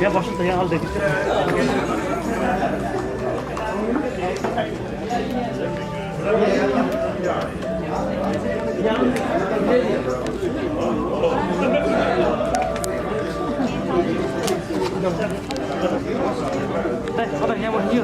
Ya başında ya al dedik. Apa yang mau hiu?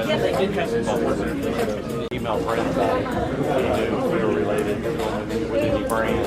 Yes, I did have email friends about it. We were related with any brand.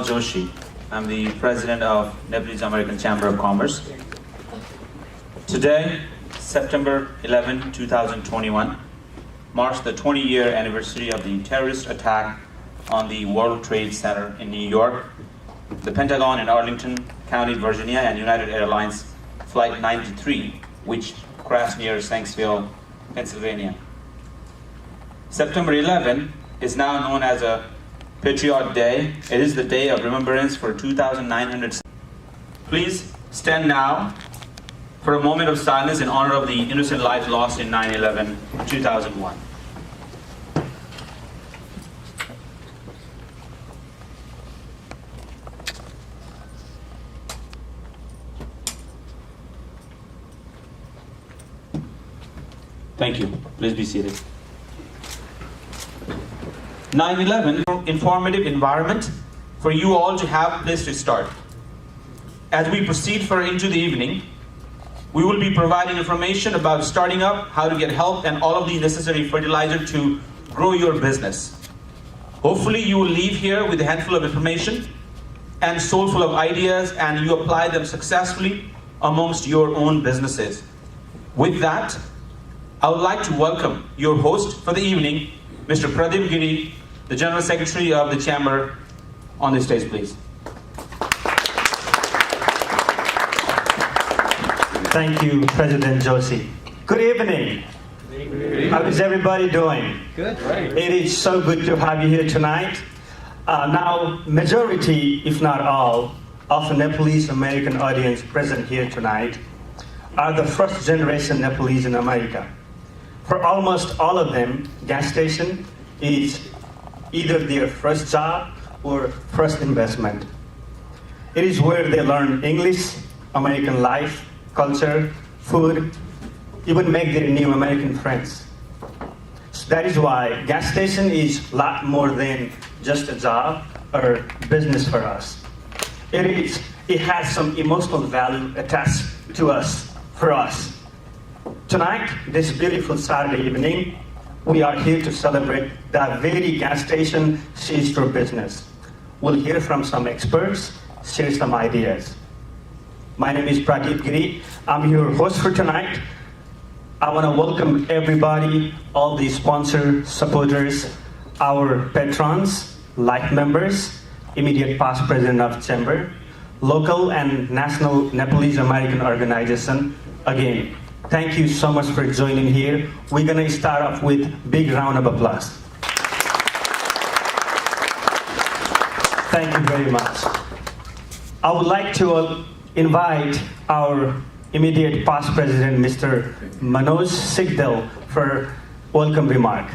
Joshi. I'm the president of Nepalese American Chamber of Commerce. Today, September 11, 2021, marks the 20-year anniversary of the terrorist attack on the World Trade Center in New York, the Pentagon in Arlington County, Virginia, and United Airlines Flight 93, which crashed near Shanksville, Pennsylvania. September 11 is now known as a Patriot Day. It is the day of remembrance for 2,900. Please stand now for a moment of silence in honor of the innocent lives lost in 9/11, 2001. Thank you. Please be seated. 9/11, informative environment for you all to have a place to start. As we proceed further into the evening, we will be providing information about starting up, how to get help, and all of the necessary fertilizer to grow your business. Hopefully you will leave here with a handful of information and soul full of ideas, and you apply them successfully amongst your own businesses. With that, I would like to welcome your host for the evening, Mr. Pradeep Giri, the General Secretary of the Chamber, on the stage, please. Thank you, President Joshi. Good evening. How is everybody doing? Good. It is so good to have you here tonight. Now, majority, if not all, of the Nepalese American audience present here tonight are the first generation Nepalese in America. For almost all of them, gas station is either their first job or first investment. It is where they learn English, American life, culture, food, even make their new American friends. So that is why gas station is a lot more than just a job or business for us. It has some emotional value attached to us, for us. Tonight, this beautiful Saturday evening, we are here to celebrate the very gas station C-store business. We'll hear from some experts, share some ideas. My name is Pradeep Giri. I'm your host for tonight. I want to welcome everybody, all the sponsors, supporters, our patrons, life members, immediate past president of Chamber, local and national Nepalese American organization, Again, thank you so much for joining here. We're gonna start off with big round of applause. Thank you very much. I would like to invite our immediate past president, Mr. Manoj Sigdel, for welcome remark.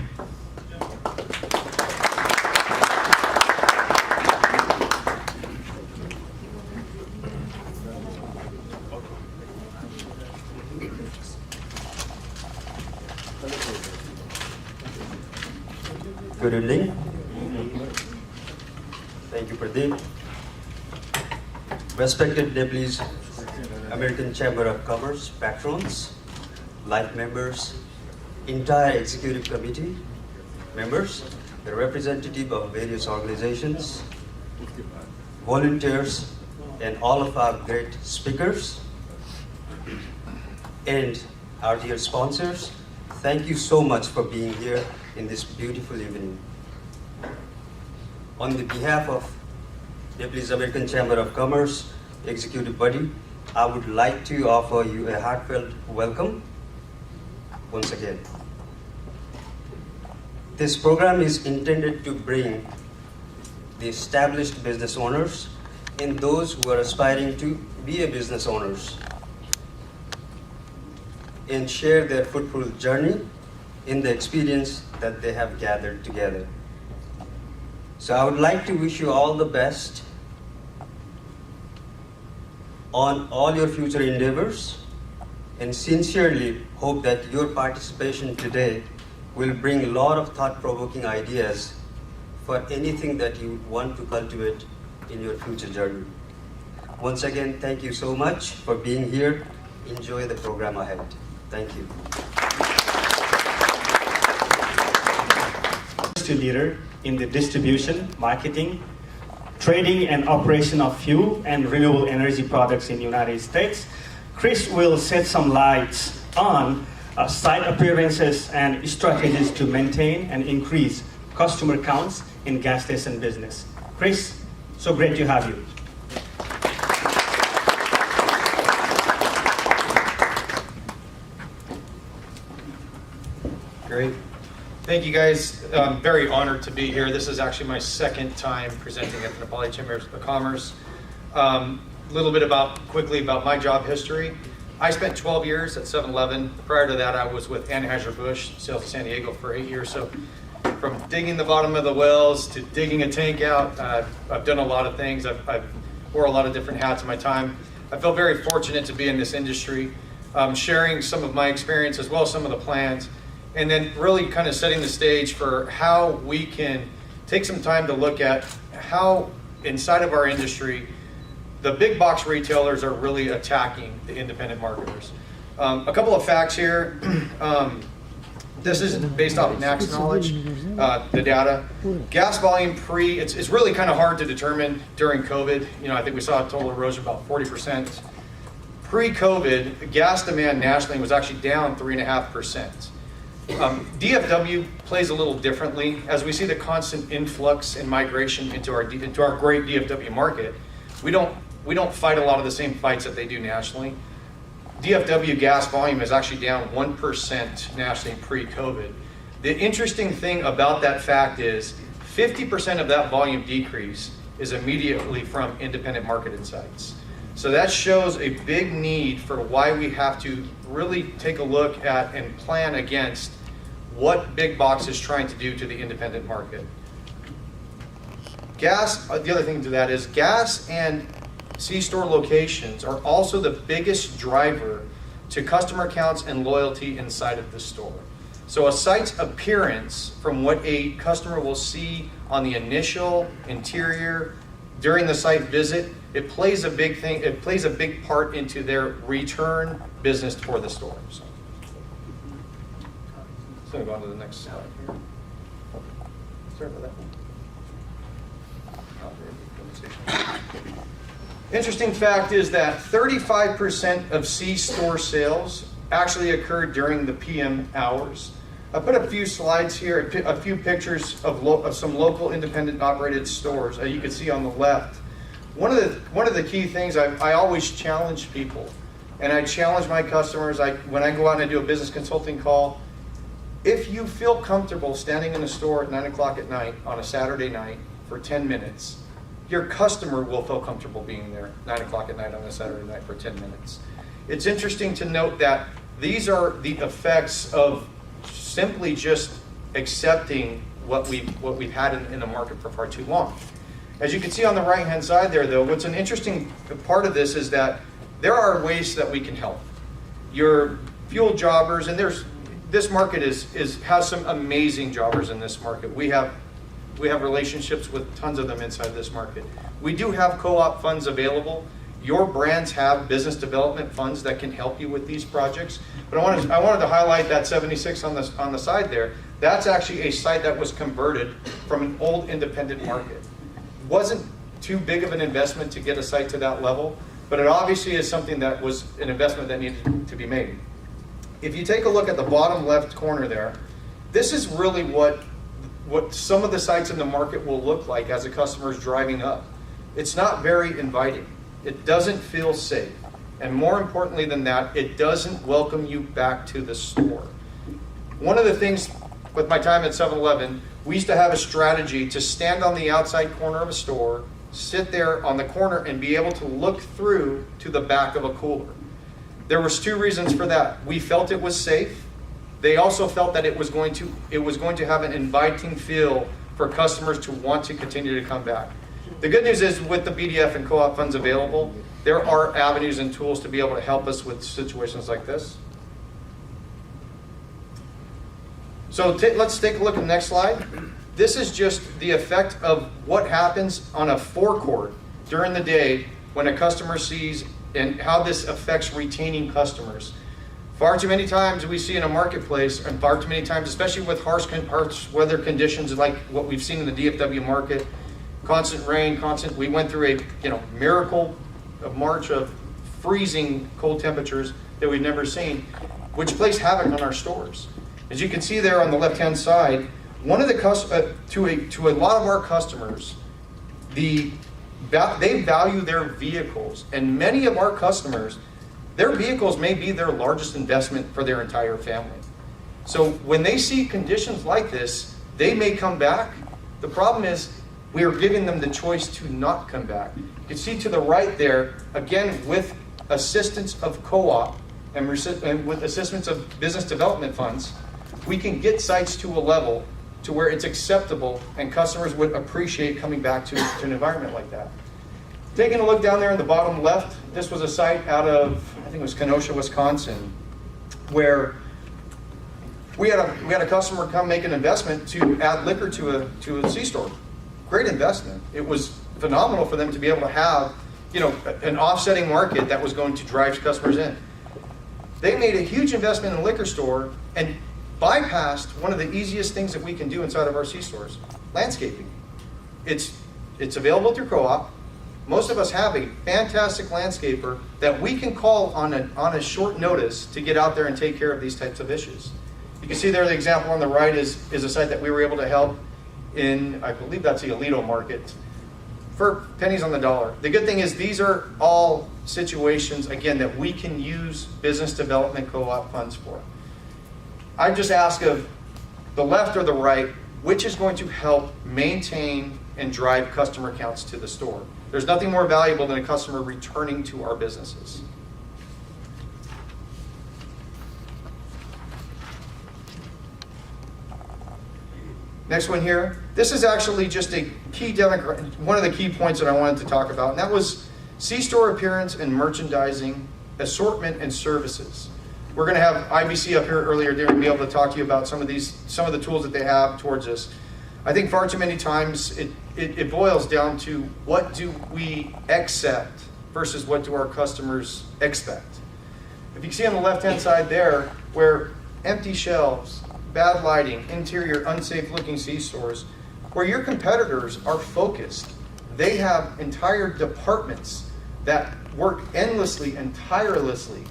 Good evening. Thank you, Pradeep. Respected Nepalese American Chamber of Commerce patrons, life members, entire executive committee members, the representative of various organizations, volunteers, and all of our great speakers, and our dear sponsors, thank you so much for being here in this beautiful evening. On the behalf of Nepalese American Chamber of Commerce Executive Body, I would like to offer you a heartfelt welcome once again. This program is intended to bring the established business owners and those who are aspiring to be a business owners and share their fruitful journey in the experience that they have gathered together. So I would like to wish you all the best on all your future endeavors and sincerely hope that your participation today will bring a lot of thought-provoking ideas for anything that you want to cultivate in your future journey. Once again, thank you so much for being here. Enjoy the program ahead. Thank you. Leader in the distribution, marketing, trading, and operation of fuel and renewable energy products in the United States. Chris will shed some lights on site appearances and strategies to maintain and increase customer counts in gas station business. Chris, so great to have you. Great. Thank you guys. I'm very honored to be here. This is actually my second time presenting at the Nepali Chamber of Commerce. A little bit quickly about my job history. I spent 12 years at 7-Eleven. Prior to that, I was with Anheuser-Busch, sales to San Diego for 8 years. So from digging the bottom of the wells to digging a tank out, I've done a lot of things. I've wore a lot of different hats in my time. I feel very fortunate to be in this industry, sharing some of my experience as well as some of the plans, and then really kind of setting the stage for how we can take some time to look at how inside of our industry, the big box retailers are really attacking the independent marketers. A couple of facts here. This is based off NACS knowledge, the data. Gas volume it's really kind of hard to determine during COVID. I think we saw a total erosion about 40%. Pre-COVID, gas demand nationally was actually down 3.5%. DFW plays a little differently. As we see the constant influx and migration into our great DFW market, we don't fight a lot of the same fights that they do nationally. DFW gas volume is actually down 1% nationally pre-COVID. The interesting thing about that fact is 50% of that volume decrease is immediately from independent market insights. So that shows a big need for why we have to really take a look at and plan against what big box is trying to do to the independent market. Gas, the other thing to that is gas and C-store locations are also the biggest driver to customer counts and loyalty inside of the store. So a site's appearance from what a customer will see on the initial interior during the site visit, it plays a big thing. It plays a big part into their return business for the store. So going to go on to the next slide here. Sorry about that. Interesting fact is that 35% of C-store sales actually occurred during the PM hours. I put a few slides here, a few pictures of some local independent operated stores. You can see on the left. One of the key things I always challenge people And I challenge my customers, when I go out and I do a business consulting call, if you feel comfortable standing in a store at 9 o'clock at night on a Saturday night for 10 minutes, your customer will feel comfortable being there 9 o'clock at night on a Saturday night for 10 minutes. It's interesting to note that these are the effects of simply just accepting what we've had in the market for far too long. As you can see on the right-hand side there, though, what's an interesting part of this is that there are ways that we can help. Your fuel jobbers, and this market has some amazing jobbers in this market. We have relationships with tons of them inside this market. We do have co-op funds available. Your brands have business development funds that can help you with these projects. But I wanted to highlight that 76 on the side there. That's actually a site that was converted from an old independent market. Wasn't too big of an investment to get a site to that level, but it obviously is something that was an investment that needed to be made. If you take a look at the bottom left corner there, this is really what some of the sites in the market will look like as a customer is driving up. It's not very inviting. It doesn't feel safe. And more importantly than that, it doesn't welcome you back to the store. One of the things with my time at 7-Eleven, we used to have a strategy to stand on the outside corner of a store, sit there on the corner, and be able to look through to the back of a cooler. There was two reasons for that. We felt it was safe. They also felt that it was going to have an inviting feel for customers to want to continue to come back. The good news is with the BDF and co-op funds available, there are avenues and tools to be able to help us with situations like this. So let's take a look at the next slide. This is just the effect of what happens on a forecourt during the day when a customer sees and how this affects retaining customers. Far too many times we see in a marketplace, and far too many times, especially with harsh weather conditions like what we've seen in the DFW market, constant rain, we went through a miracle of March of freezing cold temperatures that we've never seen, which plays havoc on our stores. As you can see there on the left-hand side, one of the to a lot of our customers, they value their vehicles, and many of our customers, their vehicles may be their largest investment for their entire family. So when they see conditions like this, they may come back. The problem is we are giving them the choice to not come back. You can see to the right there, again, with assistance of co-op and with assistance of business development funds, we can get sites to a level to where it's acceptable and customers would appreciate coming back to an environment like that. Taking a look down there in the bottom left, this was a site out of, I think it was Kenosha, Wisconsin, where we had a customer come make an investment to add liquor to a C-store. Great investment. It was phenomenal for them to be able to have, an offsetting market that was going to drive customers in. They made a huge investment in a liquor store and bypassed one of the easiest things that we can do inside of our C-stores, landscaping. It's available through co-op. Most of us have a fantastic landscaper that we can call on a short notice to get out there and take care of these types of issues. You can see there the example on the right is a site that we were able to help in, I believe that's the Aledo market, for pennies on the dollar. The good thing is these are all situations, again, that we can use business development co-op funds for. I just ask of the left or the right, which is going to help maintain and drive customer counts to the store. There's nothing more valuable than a customer returning to our businesses. Next one here. This is actually just a key one of the key points that I wanted to talk about, and that was C-store appearance and merchandising, assortment, and services. We're going to have IBC up here earlier to be able to talk to you about some of the tools that they have towards this. I think far too many times it boils down to what do we accept versus what do our customers expect. If you can see on the left-hand side there, where empty shelves, bad lighting, interior, unsafe looking C-stores, where your competitors are focused. They have entire departments that work endlessly and tirelessly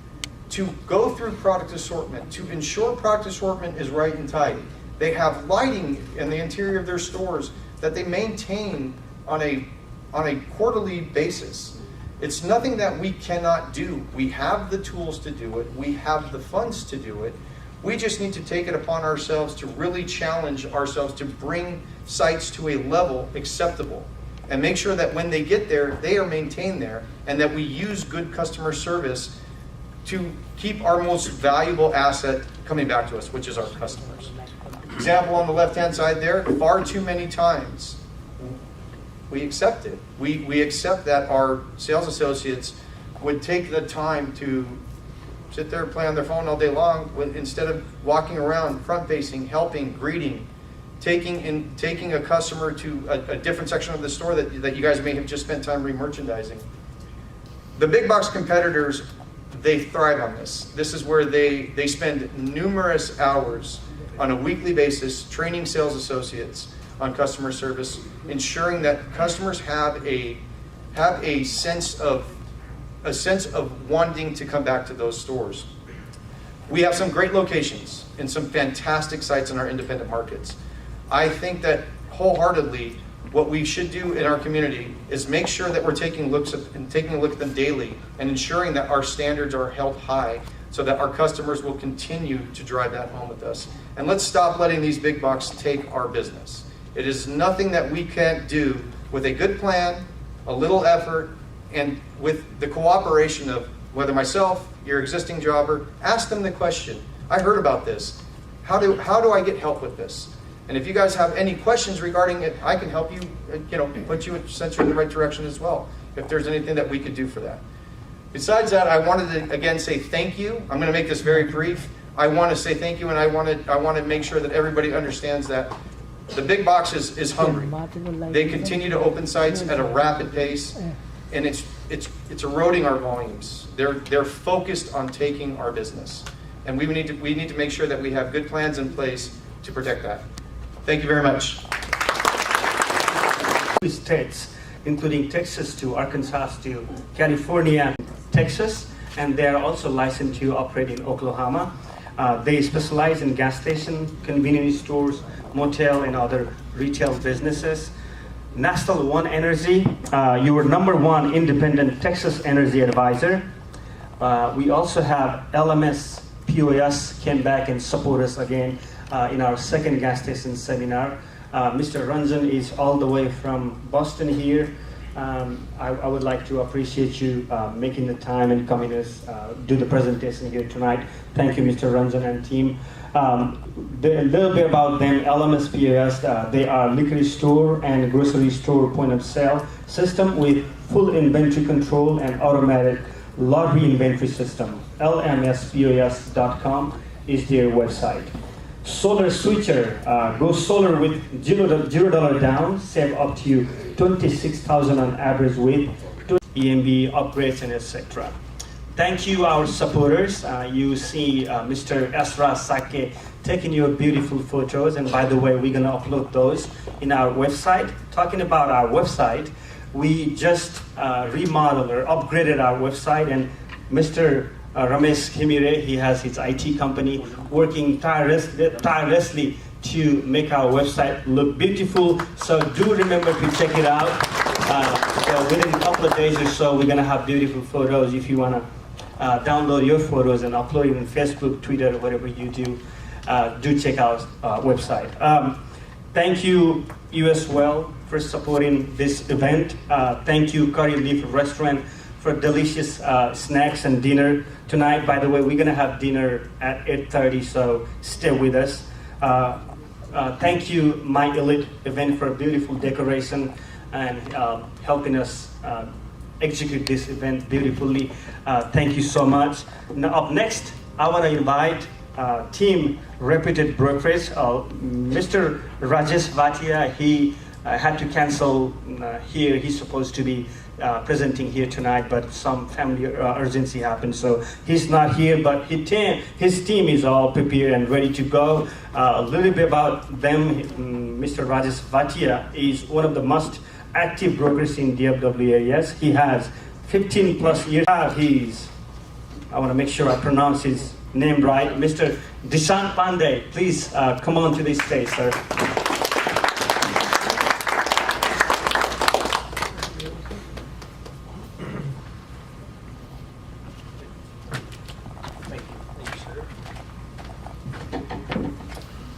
to go through product assortment, to ensure product assortment is right and tight. They have lighting in the interior of their stores that they maintain on a quarterly basis. It's nothing that we cannot do. We have the tools to do it. We have the funds to do it. We just need to take it upon ourselves to really challenge ourselves to bring sites to a level acceptable and make sure that when they get there, they are maintained there, and that we use good customer service to keep our most valuable asset coming back to us, which is our customers. Example on the left-hand side there, far too many times we accept it. We accept that our sales associates would take the time to sit there and play on their phone all day long instead of walking around, front-facing, helping, greeting, taking a customer to a different section of the store that you guys may have just spent time re-merchandising. The big box competitors, they thrive on this. This is where they spend numerous hours on a weekly basis training sales associates on customer service, ensuring that customers have a sense of wanting to come back to those stores. We have some great locations and some fantastic sites in our independent markets. I think that wholeheartedly what we should do in our community is make sure that we're taking a look at them daily and ensuring that our standards are held high so that our customers will continue to drive that home with us. And let's stop letting these big box take our business. It is nothing that we can't do with a good plan, a little effort, and with the cooperation of whether myself, your existing jobber, ask them the question. I heard about this. How do I get help with this? And if you guys have any questions regarding it, I can help you, put you, send you in the right direction as well, if there's anything that we could do for that. Besides that, I wanted to, again, say thank you. I'm going to make this very brief. I want to say thank you, and I want to make sure that everybody understands that the big box is hungry. They continue to open sites at a rapid pace, and it's eroding our volumes. They're focused on taking our business, and we need to make sure that we have good plans in place to protect that. Thank you very much. States, including Texas to Arkansas to California, Texas, and they are also licensed to operate in Oklahoma. They specialize in gas station, convenience stores, motel, and other retail businesses. National One Energy, you were #1 independent Texas energy advisor. We also have LMS POS came back and support us again in our second gas station seminar. Mr. Ranjan is all the way from Boston here. I would like to appreciate you making the time and coming to do the presentation here tonight. Thank you, Mr. Ranjan and team. A little bit about them. LMS POS, they are liquor store and grocery store point of sale system with full inventory control and automatic lottery inventory system. LMSPOS.com is their website. Solar switcher, go solar with $0 down, save up to $26,000 on average with EMB upgrades and etc. Thank you, our supporters. You see Mr. Ezra Sake taking your beautiful photos, and by the way, we're gonna upload those in our website. Talking about our website, we just remodeled or upgraded our website, and Mr. Ramesh Himire, he has his IT company working tirelessly to make our website look beautiful. So do remember to check it out. Within a couple of days or so, we're gonna have beautiful photos. If you wanna download your photos and upload it on Facebook, Twitter, whatever you do check out our website. Thank you as well for supporting this event. Thank you Curry Leaf Restaurant for delicious snacks and dinner tonight. By the way, we're gonna have dinner at 8:30, so stay with us. Thank you, My Elite Event, for a beautiful decoration and helping us execute this event beautifully. Thank you so much. Now, up next, I want to invite Team Reputed Brokerage. Mr. Rajesh Bhatia, he had to cancel here. He's supposed to be presenting here tonight, but some family urgency happened, so he's not here, but his team is all prepared and ready to go. A little bit about them. Mr. Rajesh Bhatia is one of the most active brokers in DFW areas. He has 15 plus years. I want to make sure I pronounce his name right. Mr. Dishant Pandey, please come on to this stage, sir.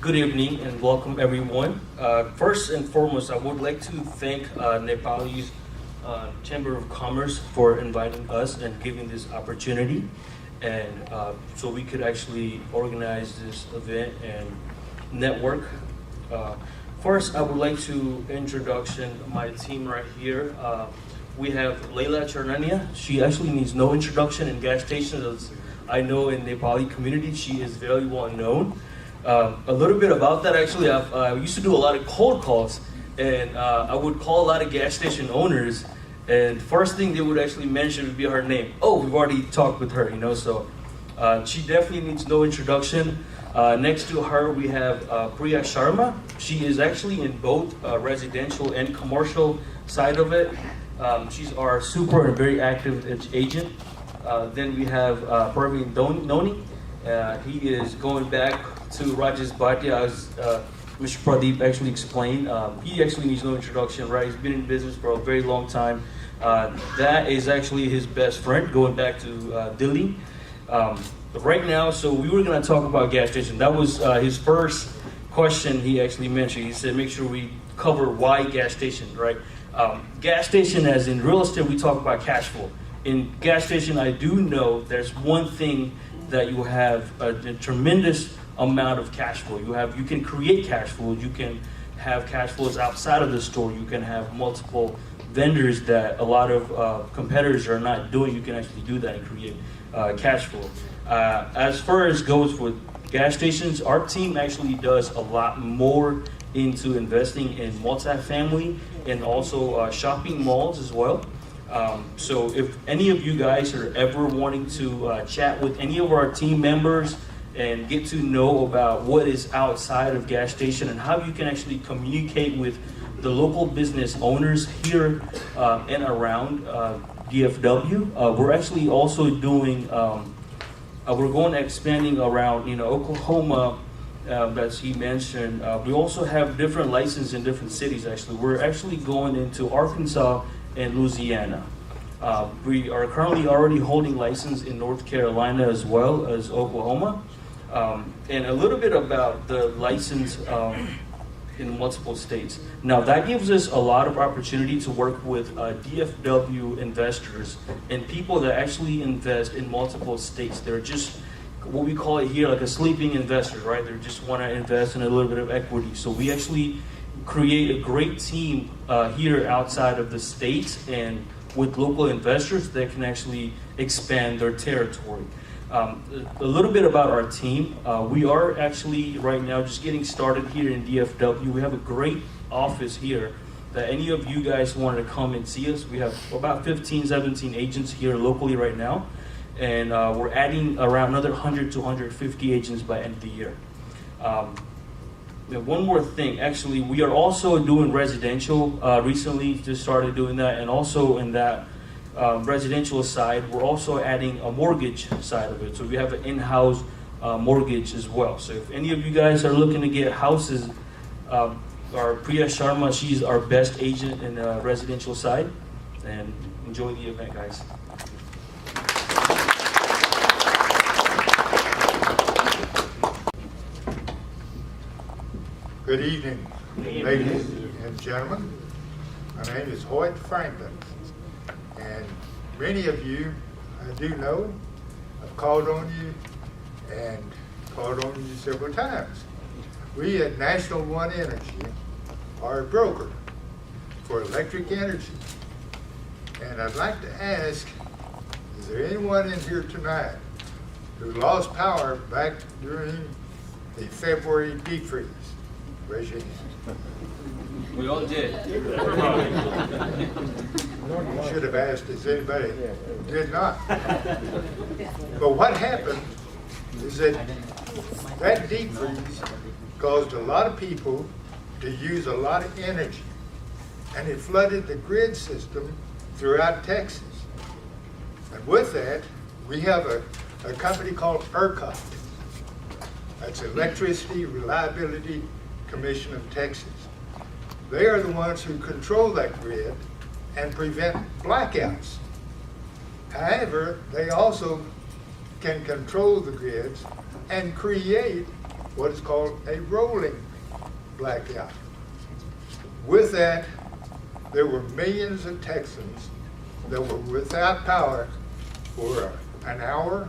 Good evening and welcome everyone. First and foremost, I would like to thank Nepali's Chamber of Commerce for inviting us and giving this opportunity, and so we could actually organize this event and network. First, I would like to introduction my team right here. We have Leila Charnania. She actually needs no introduction in gas stations. As I know in Nepali community, she is very well known. A little bit about that, actually, I used to do a lot of cold calls, and I would call a lot of gas station owners, and first thing they would actually mention would be her name. Oh, we've already talked with her, you know, so she definitely needs no introduction. Next to her, we have Priya Sharma. She is actually in both residential and commercial side of it. She's our super and very active agent. Then we have Praveen Noni. He is going back to Rajesh Bhatia, as Mr. Pradeep actually explained. He actually needs no introduction, right? He's been in business for a very long time. That is actually his best friend, going back to Delhi. Right now, so we were going to talk about gas station. That was his first question he actually mentioned. He said, make sure we cover why gas station, right? Gas station, as in real estate, we talk about cash flow. In gas station, I do know there's one thing that you have a tremendous amount of cash flow. You can create cash flows. You can have cash flows outside of the store. You can have multiple vendors that a lot of competitors are not doing. You can actually do that and create cash flow. As far as goes with gas stations, our team actually does a lot more into investing in multifamily and also shopping malls as well. So if any of you guys are ever wanting to chat with any of our team members and get to know about what is outside of gas station and how you can actually communicate with the local business owners here and around DFW, we're actually also doing, we're going expanding around, Oklahoma, as he mentioned. We also have different licenses in different cities, actually. We're actually going into Arkansas and Louisiana. We are currently already holding license in North Carolina as well as Oklahoma. And a little bit about the license in multiple states. Now that gives us a lot of opportunity to work with DFW investors and people that actually invest in multiple states. They're just what we call it here like a sleeping investor, right? They just want to invest in a little bit of equity. So we actually create a great team here outside of the state and with local investors that can actually expand their territory. A little bit about our team. We are actually right now just getting started here in DFW. We have a great office here that any of you guys wanted to come and see us. We have about 15, 17 agents here locally right now. And we're adding around another 100 to 150 agents by end of the year. One more thing, actually, we are also doing residential. Recently just started doing that, and also in that residential side, we're also adding a mortgage side of it. So we have an in-house mortgage as well. So if any of you guys are looking to get houses, our Priya Sharma, she's our best agent in the residential side. And enjoy the event, guys. Good evening, ladies and gentlemen. My name is Hoyt Franklin, and many of you I do know. I've called on you and called on you several times. We at National One Energy are a broker for electric energy. And I'd like to ask, is there anyone in here tonight who lost power back during the February deep freeze? Raise your hand. We all did. Should have asked, is anybody did not? But what happened is that deep freeze caused a lot of people to use a lot of energy, and it flooded the grid system throughout Texas. And with that, we have a company called ERCOT. That's Electricity Reliability Commission of Texas. They are the ones who control that grid and prevent blackouts. However, they also can control the grids and create what is called a rolling blackout. With that, there were millions of Texans that were without power for an hour,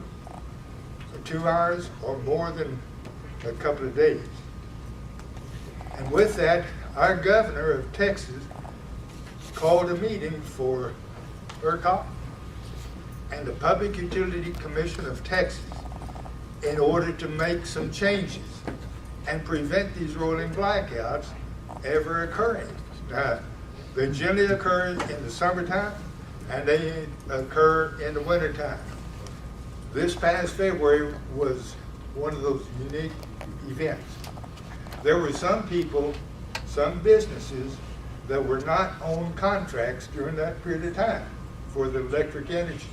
or 2 hours, or more than a couple of days. And with that, our governor of Texas called a meeting for ERCOT and the Public Utility Commission of Texas in order to make some changes and prevent these rolling blackouts ever occurring. Now, they generally occur in the summertime and they occur in the wintertime. This past February was one of those unique events. There were some people, some businesses that were not on contracts during that period of time for the electric energy.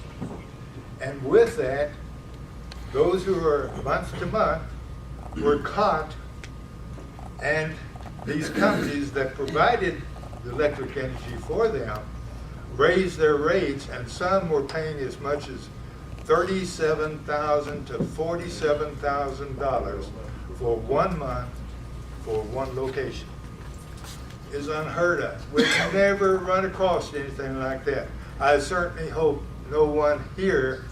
And with that, those who are month to month were caught, and these companies that provided the electric energy for them raised their rates, and some were paying as much as $37,000 to $47,000 for 1 month for one location. Is unheard of. We've never run across anything like that. I certainly hope no one here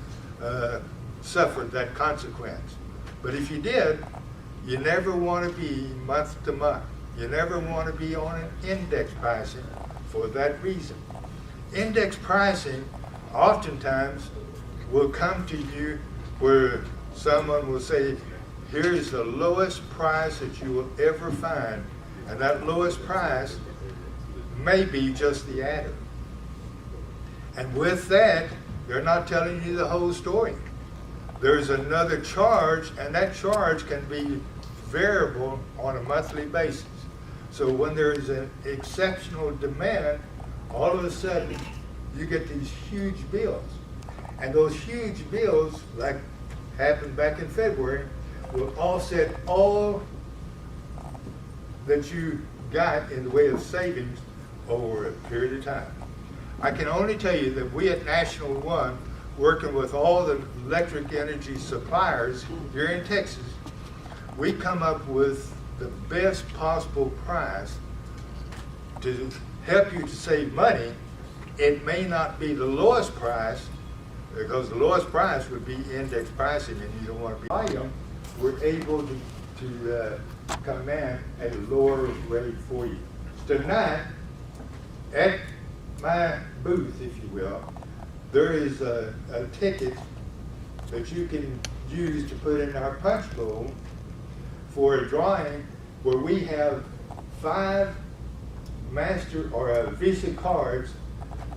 suffered that consequence. But if you did, you never want to be month to month. You never want to be on an index pricing for that reason. Index pricing oftentimes will come to you where someone will say, here's the lowest price that you will ever find, and that lowest price may be just the adder. And with that, they're not telling you the whole story. There's another charge, and that charge can be variable on a monthly basis. So when there is an exceptional demand, all of a sudden you get these huge bills. And those huge bills, like happened back in February, will offset all that you got in the way of savings over a period of time. I can only tell you that we at National One, working with all the electric energy suppliers here in Texas, we come up with the best possible price to help you to save money. It may not be the lowest price, because the lowest price would be index pricing, and you don't want to be volume. We're able to command a lower rate for you. Tonight, at my booth, if you will, there is a ticket that you can use to put in our punch bowl for a drawing where we have 5 Master or Visa cards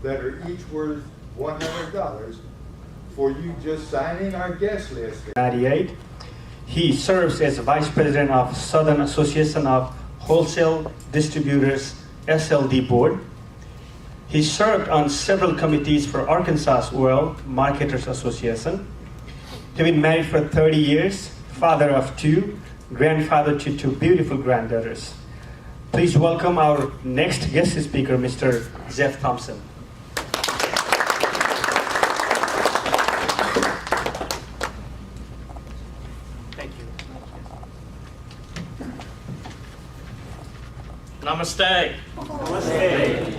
that are each worth $100 for you just signing our guest list. 98. He serves as Vice President of Southern Association of Wholesale Distributors SLD Board. He served on several committees for Arkansas Oil Marketers Association. He's been married for 30 years, father of 2, grandfather to 2 beautiful granddaughters. Please welcome our next guest speaker, Mr. Jeff Thompson. Thank you. Namaste. Namaste.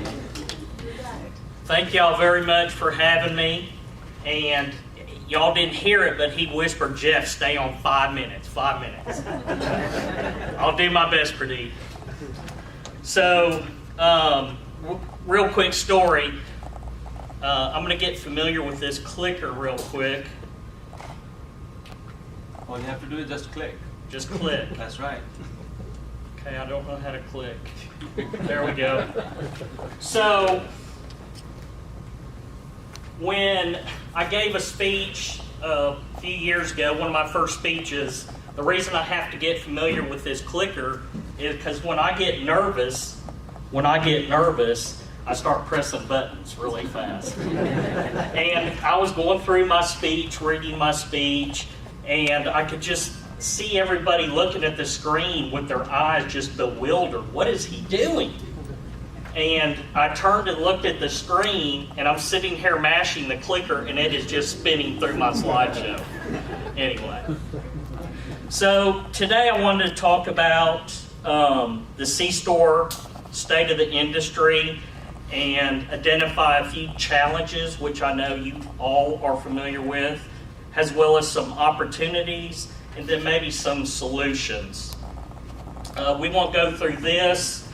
Thank y'all very much for having me. And y'all didn't hear it, but he whispered, Jeff, stay on 5 minutes, 5 minutes. I'll do my best, Pradeep. So, real quick story. I'm going to get familiar with this clicker real quick. All you have to do is just click. Just click. That's right. Okay, I don't know how to click. There we go. So, when I gave a speech a few years ago, one of my first speeches, the reason I have to get familiar with this clicker is because when I get nervous, I start pressing buttons really fast. And I was going through my speech, reading my speech, and I could just see everybody looking at the screen with their eyes just bewildered. What is he doing? And I turned and looked at the screen, and I'm sitting here mashing the clicker, and it is just spinning through my slideshow. Anyway. So today I wanted to talk about the C-store state of the industry and identify a few challenges, which I know you all are familiar with, as well as some opportunities, and then maybe some solutions. We won't go through this.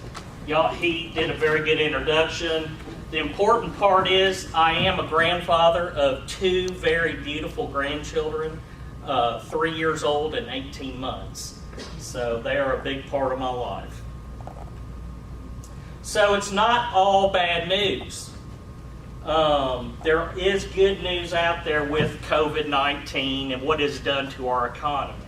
He did a very good introduction. The important part is I am a grandfather of 2 very beautiful grandchildren, 3 years old and 18 months. So they are a big part of my life. So it's not all bad news. There is good news out there with COVID-19 and what it's done to our economy.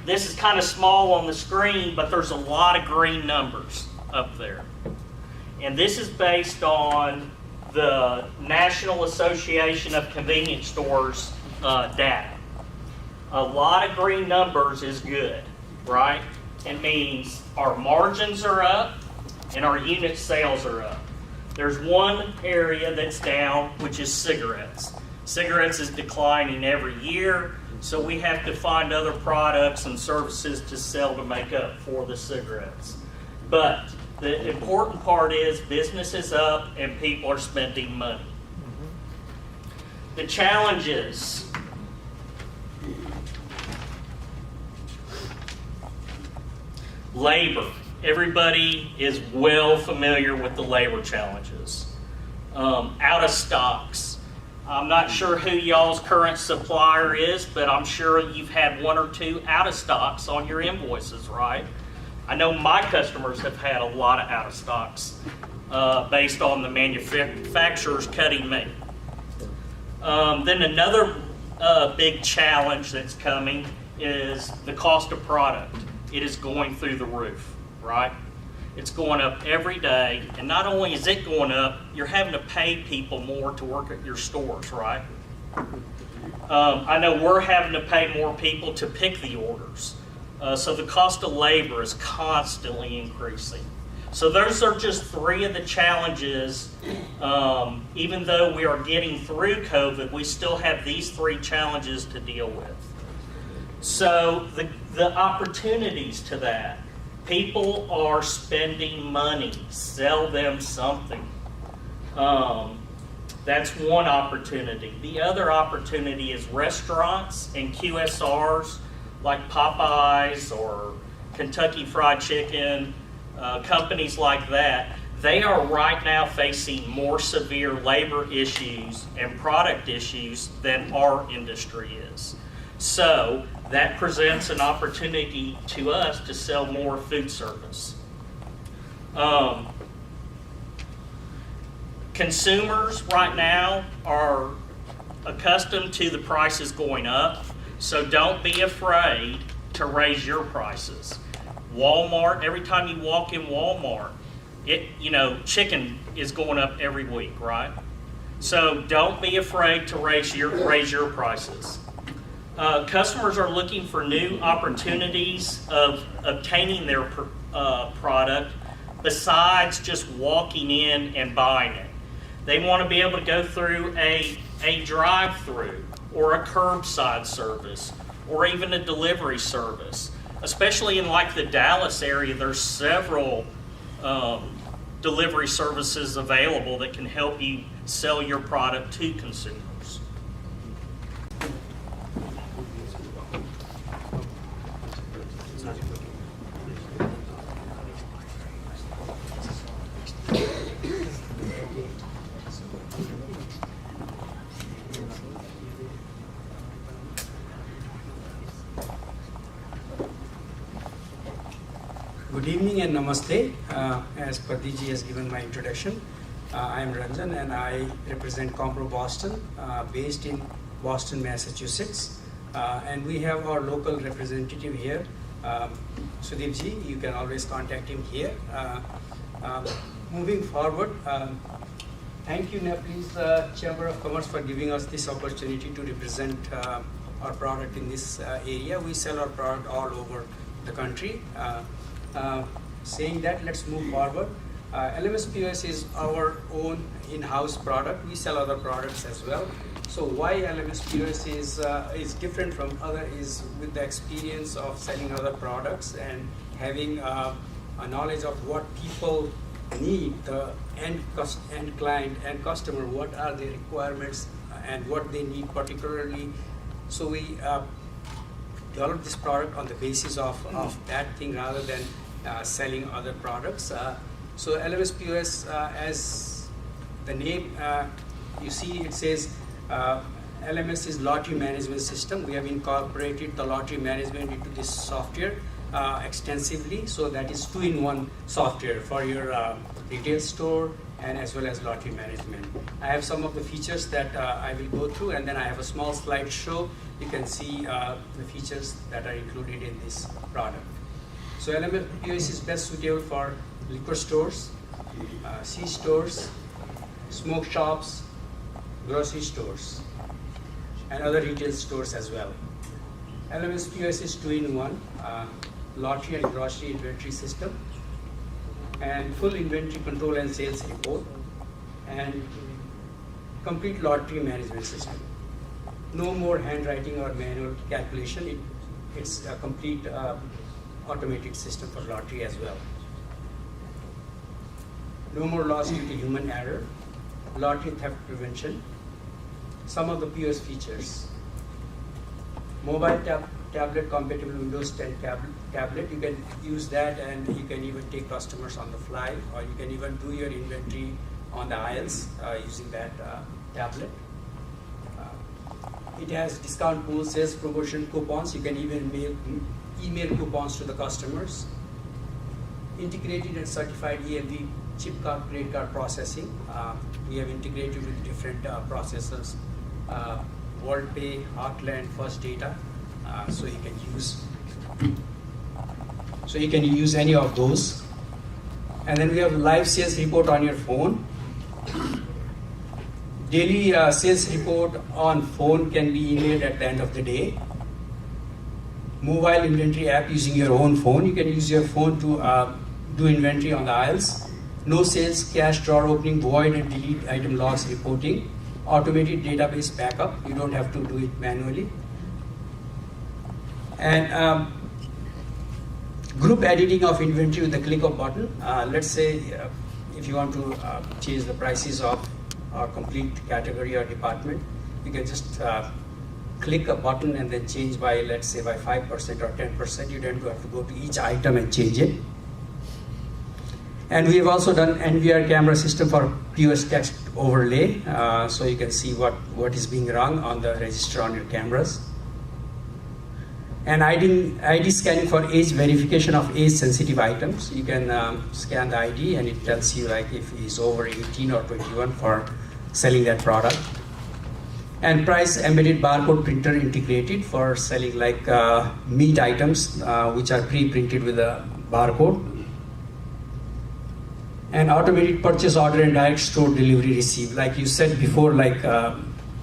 This is kind of small on the screen, but there's a lot of green numbers up there. And this is based on the National Association of Convenience Stores data. A lot of green numbers is good, right? It means our margins are up and our unit sales are up. There's one area that's down, which is cigarettes. Cigarettes is declining every year, so we have to find other products and services to sell to make up for the cigarettes. But the important part is business is up and people are spending money. The challenges. Labor. Everybody is well familiar with the labor challenges. Out of stocks. I'm not sure who y'all's current supplier is, but I'm sure you've had 1 or 2 out of stocks on your invoices, right? I know my customers have had a lot of out of stocks based on the manufacturers cutting me. Then another big challenge that's coming is the cost of product. It is going through the roof, right? It's going up every day, and not only is it going up, you're having to pay people more to work at your stores, right? I know we're having to pay more people to pick the orders. So the cost of labor is constantly increasing. So those are just 3 of the challenges. Even though we are getting through COVID, we still have these 3 challenges to deal with. So the opportunities to that. People are spending money. Sell them something. That's one opportunity. The other opportunity is restaurants and QSRs like Popeyes or Kentucky Fried Chicken, companies like that. They are right now facing more severe labor issues and product issues than our industry is. So that presents an opportunity to us to sell more food service. Consumers right now are accustomed to the prices going up, so don't be afraid to raise your prices. Walmart, every time you walk in Walmart, chicken is going up every week, right? So don't be afraid to raise your prices. Customers are looking for new opportunities of obtaining their product besides just walking in and buying it. They want to be able to go through a drive-through or a curbside service or even a delivery service. Especially in like the Dallas area, there's several delivery services available that can help you sell your product to consumers. Good evening and namaste. As Pradiji has given my introduction, I am Ranjan and I represent Compro Boston, based in Boston, Massachusetts. And we have our local representative here, Sudeep ji. You can always contact him here. Moving forward, thank you Nepalese Chamber of Commerce for giving us this opportunity to represent our product in this area. We sell our product all over the country. Saying that, let's move forward. LMS POS is our own in-house product. We sell other products as well. So why LMS POS is different from other is with the experience of selling other products and having a knowledge of what people need, the end client and customer, what are their requirements and what they need particularly. So we developed this product on the basis of that thing rather than selling other products. So LMS POS, as the name you see, it says LMS is lottery management system. We have incorporated the lottery management into this software extensively. So that is 2-in-1 software for your retail store and as well as lottery management. I have some of the features that I will go through, and then I have a small slide show. You can see the features that are included in this product. So LMS POS is best suitable for liquor stores, C-stores, smoke shops, grocery stores, and other retail stores as well. LMS POS is 2-in-1, lottery and grocery inventory system, and full inventory control and sales report, and complete lottery management system. No more handwriting or manual calculation. It's a complete automated system for lottery as well. No more loss due to human error. Lottery theft prevention. Some of the POS features. Mobile tablet compatible Windows 10 tablet. You can use that, and you can even take customers on the fly, or you can even do your inventory on the aisles using that tablet. It has discount pool, sales promotion coupons. You can even email coupons to the customers. Integrated and certified EMV chip card, credit card processing. We have integrated with different processors, WorldPay, Heartland, First Data, so you can use any of those. And then we have live sales report on your phone. Daily sales report on phone can be emailed at the end of the day. Mobile inventory app using your own phone. You can use your phone to do inventory on the aisles. No sales, cash drawer opening, void and delete item loss reporting. Automated database backup. You don't have to do it manually. And group editing of inventory with the click of button. Let's say if you want to change the prices of a complete category or department, you can just click a button and then change by, let's say, by 5% or 10%. You don't have to go to each item and change it. And we have also done NVR camera system for POS text overlay, so you can see what is being run on the register on your cameras. And ID scanning for age verification of age-sensitive items. You can scan the ID and it tells you like if he's over 18 or 21 for selling that product. And price embedded barcode printer integrated for selling like meat items which are pre-printed with a barcode. And automated purchase order and direct store delivery receipt. Like you said before, like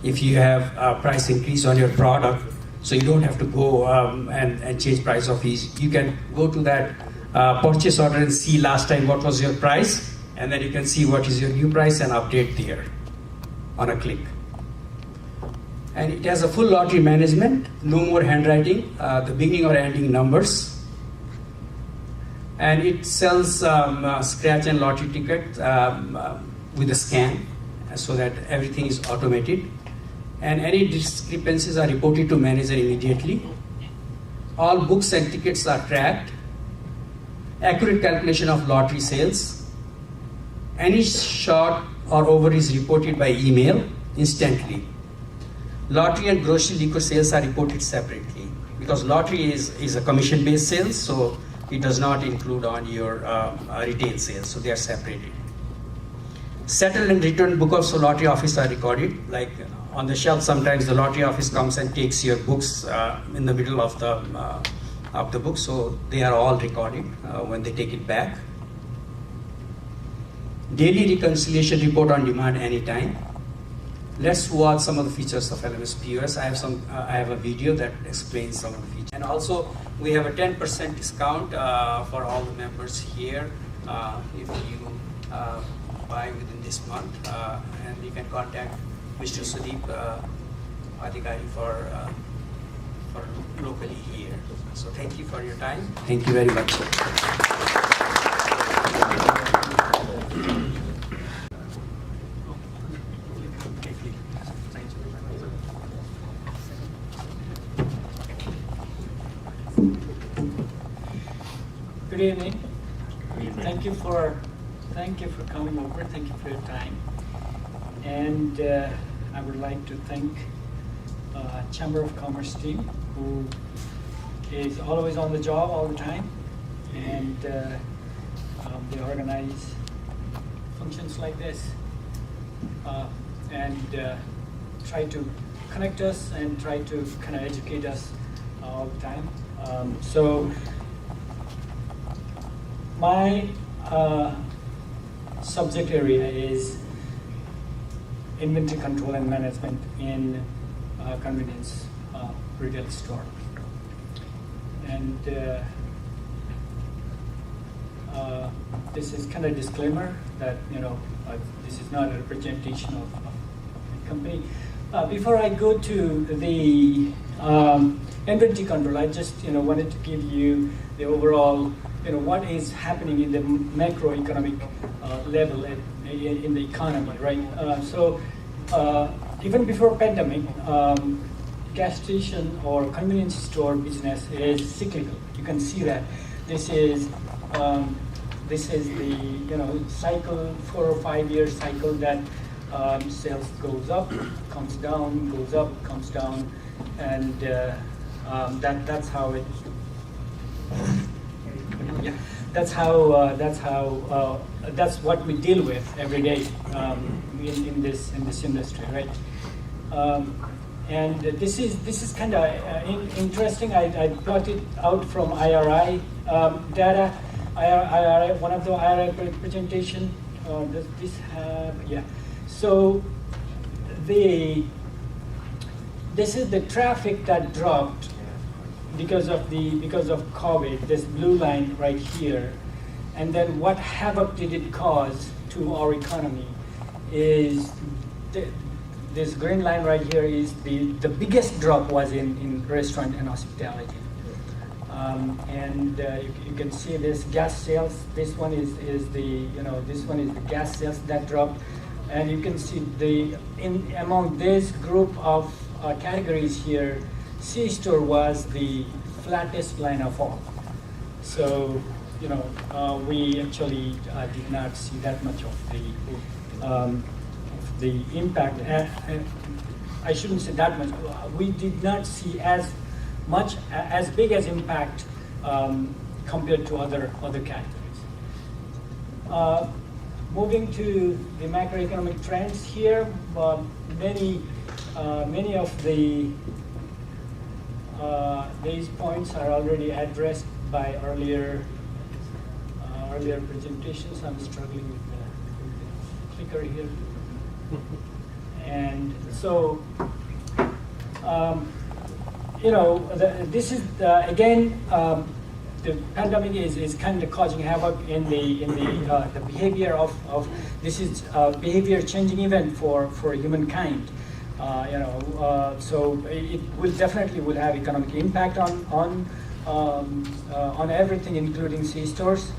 if you have a price increase on your product, so you don't have to go and change price of each. You can go to that purchase order and see last time what was your price, and then you can see what is your new price and update there on a click. And it has a full lottery management, no more handwriting, the beginning or ending numbers. And it sells scratch and lottery tickets with a scan, so that everything is automated. And any discrepancies are reported to manager immediately. All books and tickets are tracked. Accurate calculation of lottery sales. Any short or over is reported by email instantly. Lottery and grocery liquor sales are reported separately because lottery is a commission-based sales, so it does not include on your retail sales, so they are separated. Settled and returned book of lottery office are recorded. Like on the shelf, sometimes the lottery office comes and takes your books in the middle of the book, so they are all recorded when they take it back. Daily reconciliation report on demand anytime. Let's watch some of the features of LMS POS. I have a video that explains some of the features. And also, we have a 10% discount for all the members here if you buy within this month. And you can contact Mr. Sudeep Adhikari for locally here. So thank you for your time. Thank you very much. Good evening. Thank you for coming over. Thank you for your time. And I would like to thank Chamber of Commerce team, who is always on the job all the time, and they organize functions like this and try to connect us and try to kind of educate us all the time. So my subject area is inventory control and management in convenience retail store. And this is kind of disclaimer that this is not a representation of the company. Before I go to the inventory control, I just wanted to give you the overall what is happening in the macroeconomic level in the economy, right? So even before pandemic, gas station or convenience store business is cyclical. You can see that. This is the cycle, 4 or 5 year cycle that sales goes up, comes down, goes up, comes down, and that's how it. Yeah, that's what we deal with every day in this industry, right? And this is kind of interesting. I brought it out from IRI data. IRI, one of the IRI presentation. Does this have? Yeah. So this is the traffic that dropped because of COVID, this blue line right here, and then what havoc did it cause to our economy is this green line right here is the biggest drop was in restaurant and hospitality. And you can see this gas sales. This one is the gas sales that dropped, and you can see among this group of categories here, C-store was the flattest line of all. So, we actually did not see that much of the impact. I shouldn't say that much. We did not see as big as impact compared to other categories. Moving to the macroeconomic trends here, many of these points are already addressed by earlier presentations. I'm struggling with the clicker here. And so, this is again the pandemic is kind of causing havoc in the behavior of this is behavior changing event for humankind. So it will definitely have economic impact on everything, including C-stores.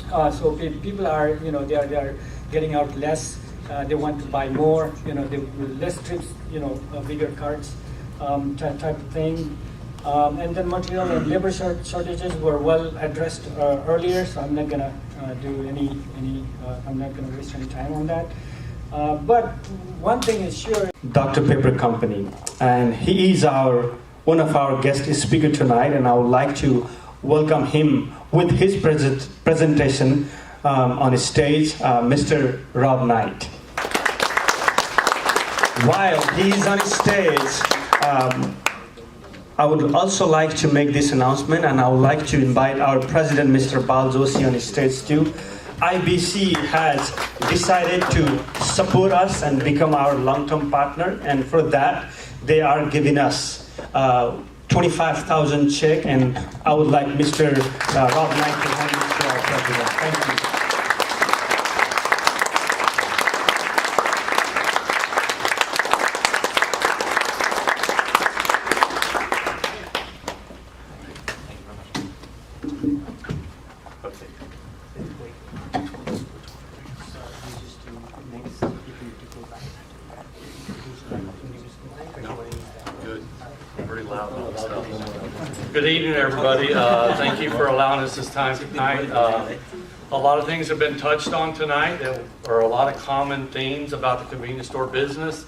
So people are they are getting out less. They want to buy more. They less trips. Bigger carts, type of thing. And then material and labor shortages were well addressed earlier. So I'm not gonna do any. I'm not gonna waste any time on that. But one thing is sure. Dr. Pepper Company, and he is one of our guest speaker tonight, and I would like to welcome him with his presentation on his stage, Mr. Rob Knight. While he is on his stage, I would also like to make this announcement, and I would like to invite our president, Mr. Bal Joshi, on his stage too. IBC has decided to support us and become our long-term partner, and for that, they are giving us 25,000 check, and I would like Mr. Rob Knight to hand this to our president. Thank you. Okay. Good. Pretty loud on the stuff. Good evening, everybody. Thank you for allowing us this time tonight. A lot of things have been touched on tonight. There are a lot of common themes about the convenience store business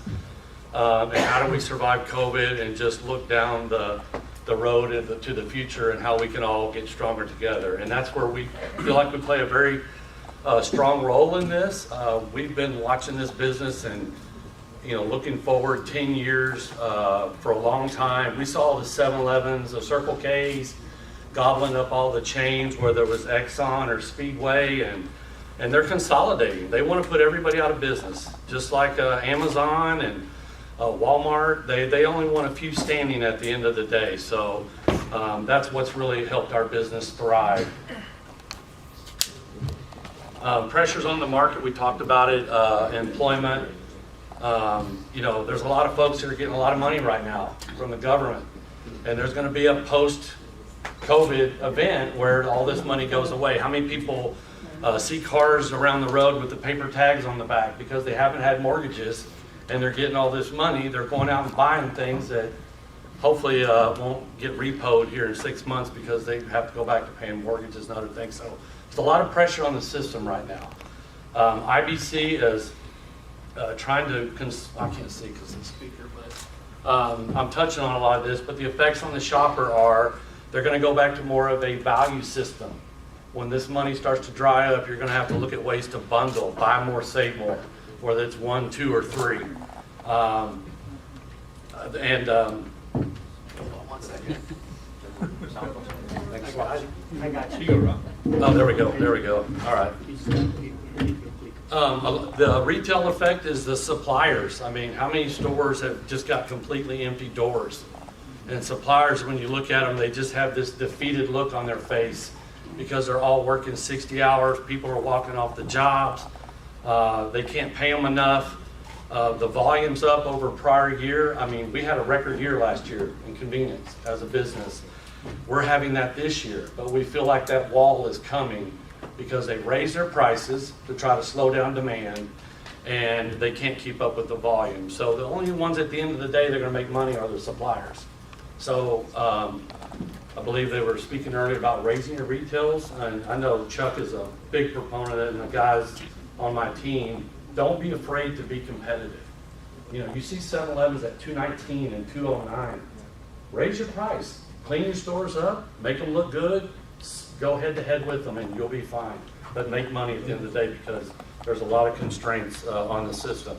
and how do we survive COVID and just look down the road to the future and how we can all get stronger together. And that's where we feel like we play a very strong role in this. We've been watching this business and looking forward 10 years for a long time. We saw the 7-Elevens, the Circle K's, gobbling up all the chains, whether it was Exxon or Speedway, and they're consolidating. They want to put everybody out of business, just like Amazon and Walmart. They only want a few standing at the end of the day. So that's what's really helped our business thrive. Pressures on the market, we talked about it, employment. There's a lot of folks that are getting a lot of money right now from the government, and there's going to be a post-COVID event where all this money goes away. How many people see cars around the road with the paper tags on the back because they haven't had mortgages and they're getting all this money? They're going out and buying things that hopefully won't get repoed here in 6 months because they have to go back to paying mortgages and other things. So there's a lot of pressure on the system right now. IBC is trying to, I can't see because of the speaker, but I'm touching on a lot of this, but the effects on the shopper are, they're going to go back to more of a value system. When this money starts to dry up, you're going to have to look at ways to bundle, buy more, save more, whether it's 1, 2, or 3. Hold on one second. Next slide. I got you. Oh, there we go. All right. The retail effect is the suppliers. I mean, how many stores have just got completely empty doors? And suppliers, when you look at them, they just have this defeated look on their face because they're all working 60 hours. People are walking off the jobs. They can't pay them enough. The volume's up over prior year. I mean, we had a record year last year in convenience as a business. We're having that this year, but we feel like that wall is coming because they raise their prices to try to slow down demand, and they can't keep up with the volume. So the only ones at the end of the day that are going to make money are the suppliers. So I believe they were speaking earlier about raising your retails, and I know Chuck is a big proponent, and the guys on my team, don't be afraid to be competitive. You see 7-Elevens at $2.19 and $2.09. Raise your price. Clean your stores up, make them look good, go head to head with them and you'll be fine. But make money at the end of the day because there's a lot of constraints on the system.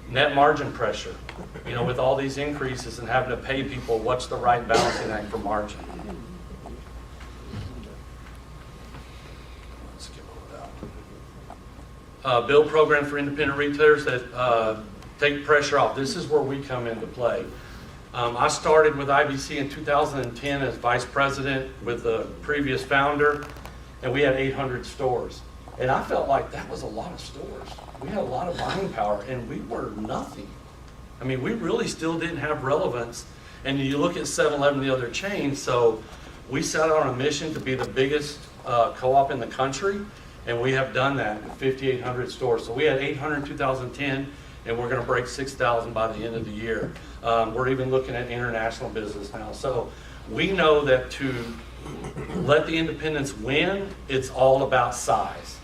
Net margin pressure. With all these increases and having to pay people, what's the right balancing act for margin? Let's skip over that. Bill program for independent retailers that take pressure off. This is where we come into play. I started with IBC in 2010 as vice president with the previous founder, and we had 800 stores. And I felt like that was a lot of stores. We had a lot of buying power, and we were nothing. I mean, we really still didn't have relevance. And you look at 7-Eleven and the other chains, so we set out on a mission to be the biggest co-op in the country, and we have done that with 5,800 stores. So we had 800 in 2010, and we're going to break 6,000 by the end of the year. We're even looking at international business now. So we know that to let the independents win, it's all about size.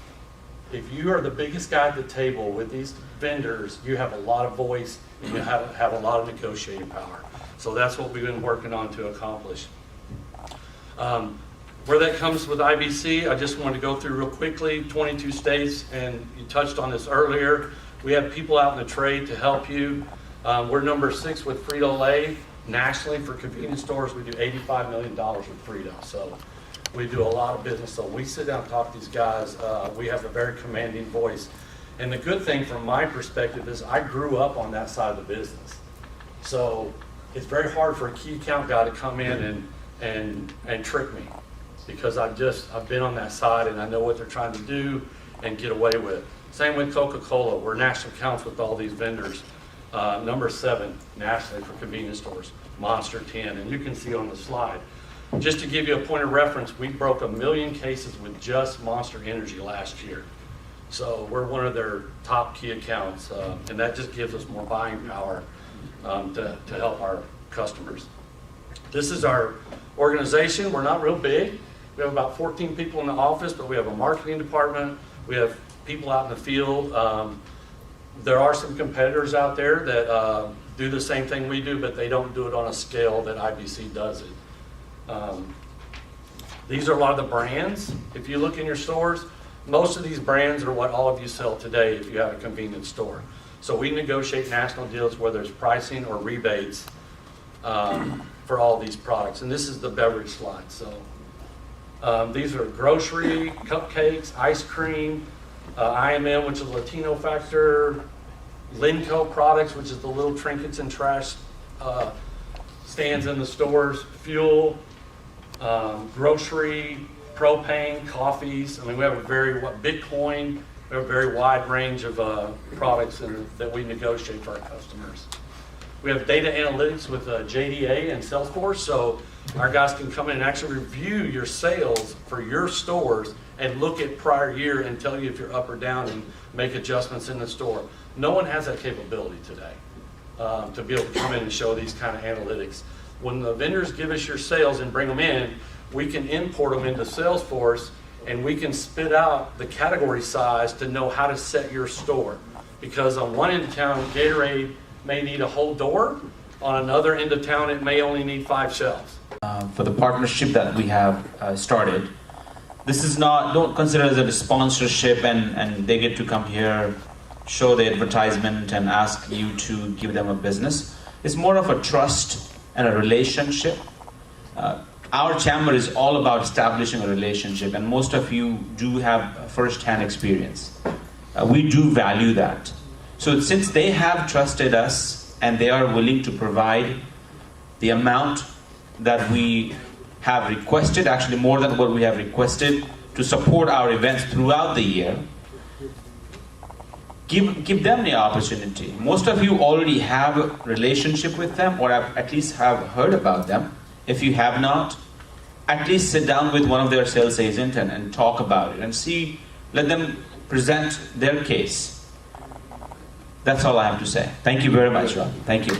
If you are the biggest guy at the table with these vendors, you have a lot of voice and you have a lot of negotiating power. So that's what we've been working on to accomplish. Where that comes with IBC, I just wanted to go through real quickly, 22 states, and you touched on this earlier. We have people out in the trade to help you. We're number 6 with Frito-Lay. Nationally for convenience stores, we do $85 million with Frito. So we do a lot of business. So we sit down and talk to these guys. We have a very commanding voice. And the good thing from my perspective is I grew up on that side of the business. So it's very hard for a key account guy to come in and trick me because I've been on that side and I know what they're trying to do and get away with. Same with Coca-Cola. We're national accounts with all these vendors. Number 7 nationally for convenience stores, Monster 10, and you can see on the slide. Just to give you a point of reference, we broke 1 million cases with just Monster Energy last year. So we're one of their top key accounts, and that just gives us more buying power to help our customers. This is our organization. We're not real big. We have about 14 people in the office, but we have a marketing department. We have people out in the field. There are some competitors out there that do the same thing we do, but they don't do it on a scale that IBC does it. These are a lot of the brands. If you look in your stores, most of these brands are what all of you sell today if you have a convenience store. So we negotiate national deals where there's pricing or rebates for all these products. And this is the beverage slide. So these are grocery, cupcakes, ice cream, IMM, which is Latino Factor, Linco products, which is the little trinkets and trash stands in the stores, fuel, grocery, propane, coffees. I mean, we have a very, Bitcoin, we have a very wide range of products that we negotiate for our customers. We have data analytics with JDA and Salesforce, so our guys can come in and actually review your sales for your stores and look at prior year and tell you if you're up or down and make adjustments in the store. No one has that capability today to be able to come in and show these kind of analytics. When the vendors give us your sales and bring them in, we can import them into Salesforce and we can spit out the category size to know how to set your store. Because on one end of town, Gatorade may need a whole door. On another end of town, it may only need 5 shelves. For the partnership that we have started, this is not, don't consider it as a sponsorship and they get to come here, show the advertisement and ask you to give them a business. It's more of a trust and a relationship. Our chamber is all about establishing a relationship, and most of you do have first-hand experience. We do value that. So since they have trusted us and they are willing to provide the amount that we have requested, actually more than what we have requested, to support our events throughout the year, give them the opportunity. Most of you already have a relationship with them, or at least have heard about them. If you have not, at least sit down with one of their sales agents and talk about it and see, let them present their case. That's all I have to say. Thank you very much, Rob. Thank you.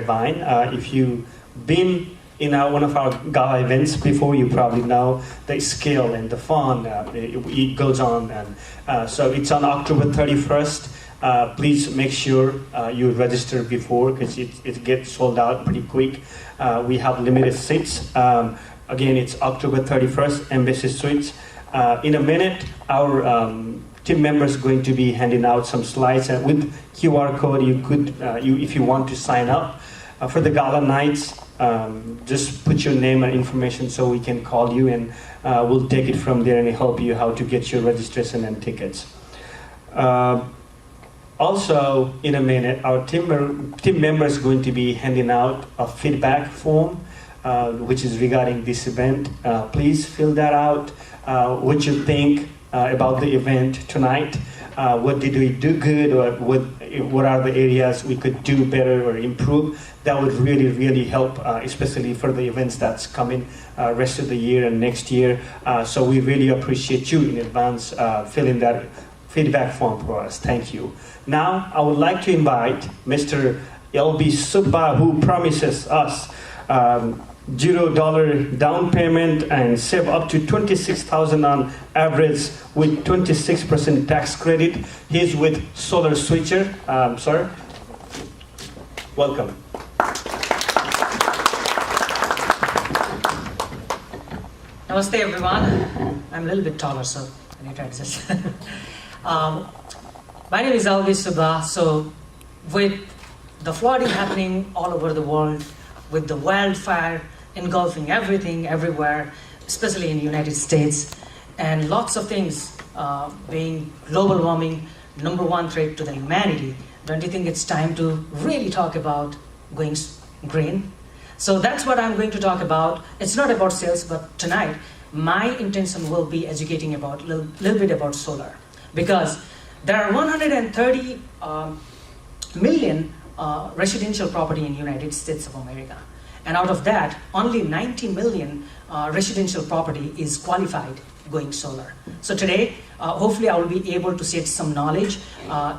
Vine. If you've been in one of our gala events before, you probably know the scale and the fun. It goes on. And so it's on October 31st. Please make sure you register before, because it gets sold out pretty quick. We have limited seats. Again, it's October 31st, Embassy Suites. In a minute, our team members are going to be handing out some slides, and with QR code, you could, if you want to sign up for the gala nights. Just put your name and information so we can call you, and we'll take it from there and help you how to get your registration and tickets. Also, in a minute, our team members are going to be handing out a feedback form, which is regarding this event. Please fill that out. What you think about the event tonight? What did we do good, or what are the areas we could do better or improve? That would really, really help, especially for the events that's coming rest of the year and next year. So we really appreciate you in advance filling that feedback form for us. Thank you. Now, I would like to invite Mr. LB Subba, who promises us $0 down payment and save up to $26,000 on average with 26% tax credit. He's with Solar Switcher. Sir, welcome. Namaste, everyone. I'm a little bit taller, so I need to adjust. My name is Alvi Subba. So with the flooding happening all over the world, with the wildfire engulfing everything, everywhere, especially in the United States, and lots of things being global warming, #1 threat to the humanity, don't you think it's time to really talk about going green? So that's what I'm going to talk about. It's not about sales, but tonight, my intention will be educating about a little bit about solar. Because there are 130 million residential property in the United States of America. And out of that, only 90 million residential property is qualified going solar. So today, hopefully I will be able to set some knowledge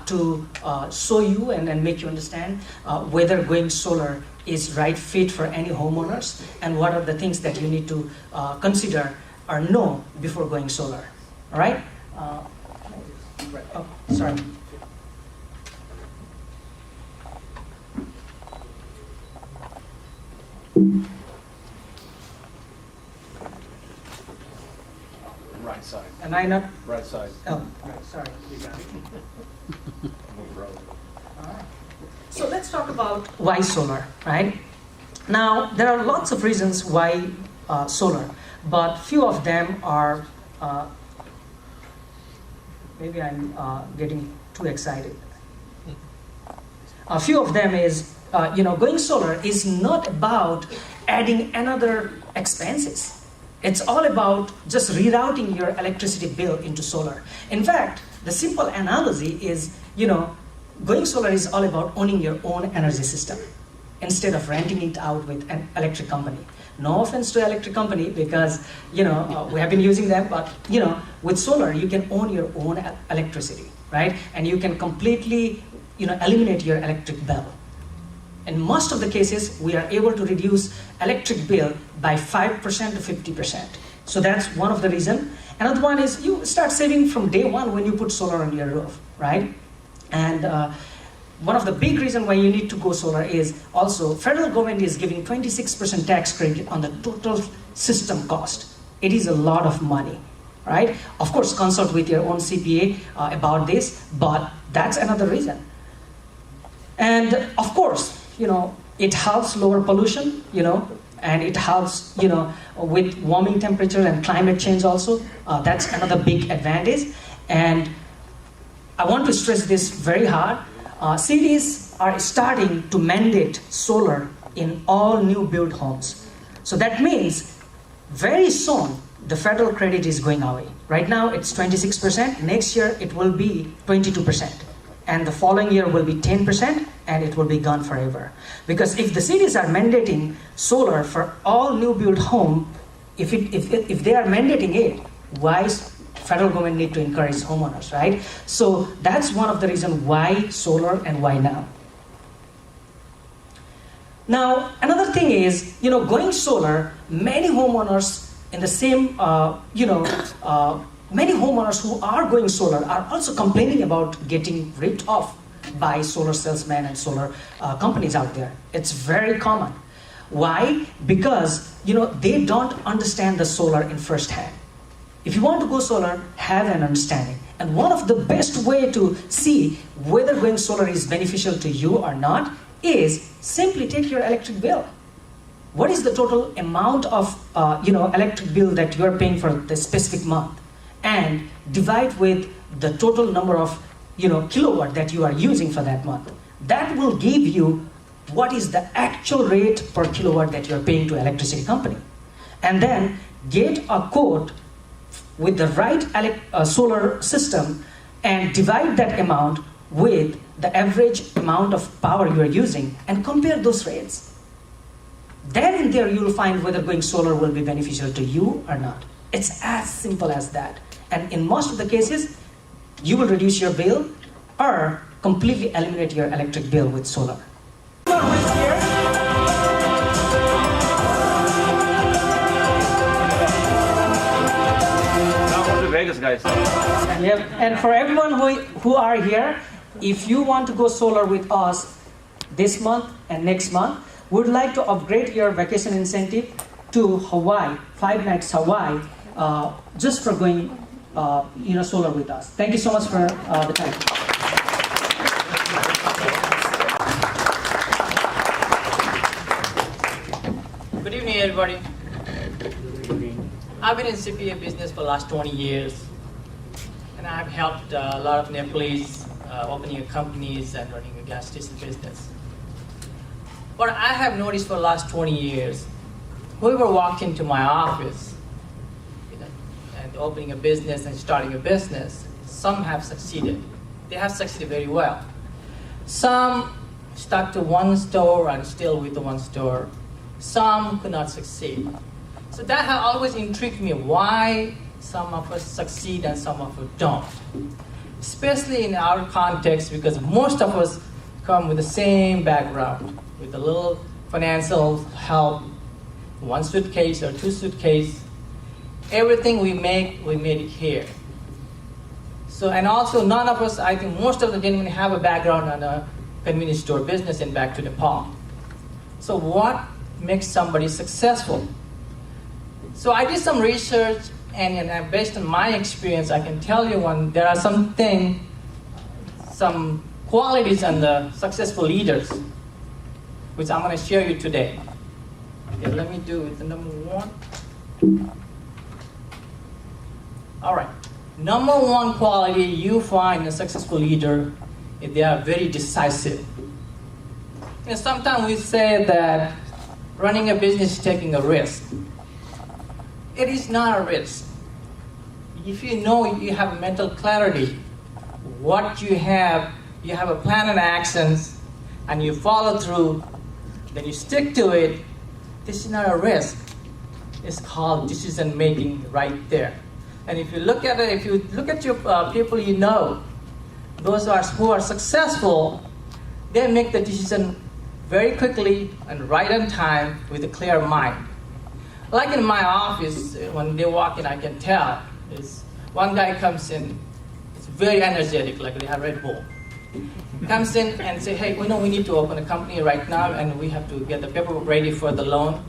to show you and make you understand whether going solar is right fit for any homeowners and what are the things that you need to consider or know before going solar. All right? Oh, sorry. Right side. Am I not? Right side. Oh, right, sorry. You got it. All right. So let's talk about why solar, right? Now, there are lots of reasons why solar, but few of them are, maybe I'm getting too excited. A few of them is, going solar is not about adding another expenses. It's all about just rerouting your electricity bill into solar. In fact, the simple analogy is, going solar is all about owning your own energy system instead of renting it out with an electric company. No offense to electric company because, we have been using them, but, with solar, you can own your own electricity, right? And you can completely, eliminate your electric bill. In most of the cases, we are able to reduce electric bill by 5% to 50%. So that's one of the reasons. Another one is you start saving from day one when you put solar on your roof, right? And one of the big reasons why you need to go solar is also federal government is giving 26% tax credit on the total system cost. It is a lot of money, right? Of course, consult with your own CPA about this, but that's another reason. And of course, it helps lower pollution, and it helps, with warming temperature and climate change also. That's another big advantage. And I want to stress this very hard. Cities are starting to mandate solar in all new built homes. So that means very soon the federal credit is going away. Right now it's 26%. Next year it will be 22%. And the following year will be 10%, and it will be gone forever. Because if the cities are mandating solar for all new built home, if they are mandating it, why is federal government need to encourage homeowners, right? So that's one of the reasons why solar and why now. Now, another thing is, going solar, many homeowners in the same, many homeowners who are going solar are also complaining about getting ripped off by solar salesmen and solar companies out there. It's very common. Why? Because, they don't understand the solar in first hand. If you want to go solar, have an understanding. And one of the best way to see whether going solar is beneficial to you or not is simply take your electric bill. What is the total amount of electric bill that you are paying for the specific month? And divide with the total number of kilowatt that you are using for that month. That will give you what is the actual rate per kilowatt that you are paying to electricity company. And then get a quote with the right solar system and divide that amount with the average amount of power you are using and compare those rates. Then in there you will find whether going solar will be beneficial to you or not. It's as simple as that. And in most of the cases, you will reduce your bill or completely eliminate your electric bill with solar. Vegas guys. Yep. And for everyone who are here, if you want to go solar with us this month and next month, we'd like to upgrade your vacation incentive to Hawaii, 5 nights Hawaii, just for going solar with us. Thank you so much for the time. Good evening, everybody. I've been in CPA business for the last 20 years, and I've helped a lot of Nepalese opening companies and running a gas station business. What I have noticed for the last 20 years, whoever walked into my office and opening a business and starting a business, some have succeeded. They have succeeded very well. Some stuck to one store and still with the one store. some could not succeed. So that has always intrigued me, why some of us succeed and some of us don't. Especially in our context, because most of us come with the same background, with a little financial help, one suitcase or two suitcases. Everything we made it here. So, and also none of us, I think most of them didn't even have a background on a convenience store business and back to Nepal. So what makes somebody successful? So I did some research, and based on my experience, I can tell you there are some qualities in the successful leaders, which I'm going to share you today. Okay, let me do it. The number one. All right. Number one quality you find in a successful leader is they are very decisive. You know, sometimes we say that running a business is taking a risk. It is not a risk. If you know you have mental clarity, what you have a plan and actions, and you follow through, then you stick to it, this is not a risk. It's called decision making right there. And if you look at it, if you look at your people you know, those who are successful, they make the decision very quickly and right on time with a clear mind. Like in my office, when they walk in, I can tell. One guy comes in, it's very energetic, like they have Red Bull. Comes in and say, hey, we need to open a company right now, and we have to get the paperwork ready for the loan.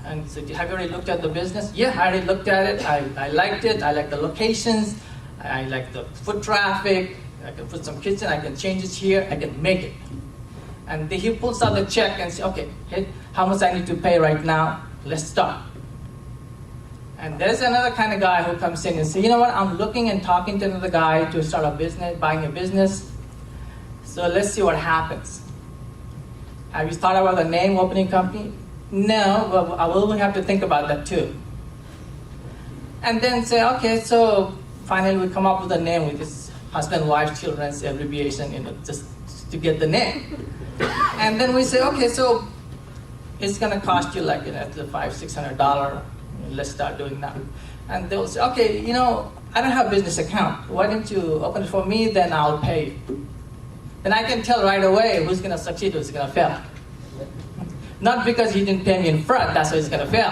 And so, have you already looked at the business? Yeah, I already looked at it. I liked it. I like the locations. I like the foot traffic. I can put some kitchen. I can change it here. I can make it. And he pulls out the check and says, okay, how much I need to pay right now? Let's start. And there's another kind of guy who comes in and says, you know what? I'm looking and talking to another guy to start a business, buying a business. So let's see what happens. Have you thought about the name opening company? No, but I will have to think about that too. And then say, okay, so finally we come up with a name with this husband, wife, children's abbreviation, just to get the name. And then we say, okay, so it's gonna cost you like $500-$600. Let's start doing that. And they'll say, okay, I don't have a business account. Why don't you open it for me? Then I'll pay you. Then I can tell right away who's gonna succeed, who's gonna fail. Not because he didn't pay me in front, that's why he's going to fail.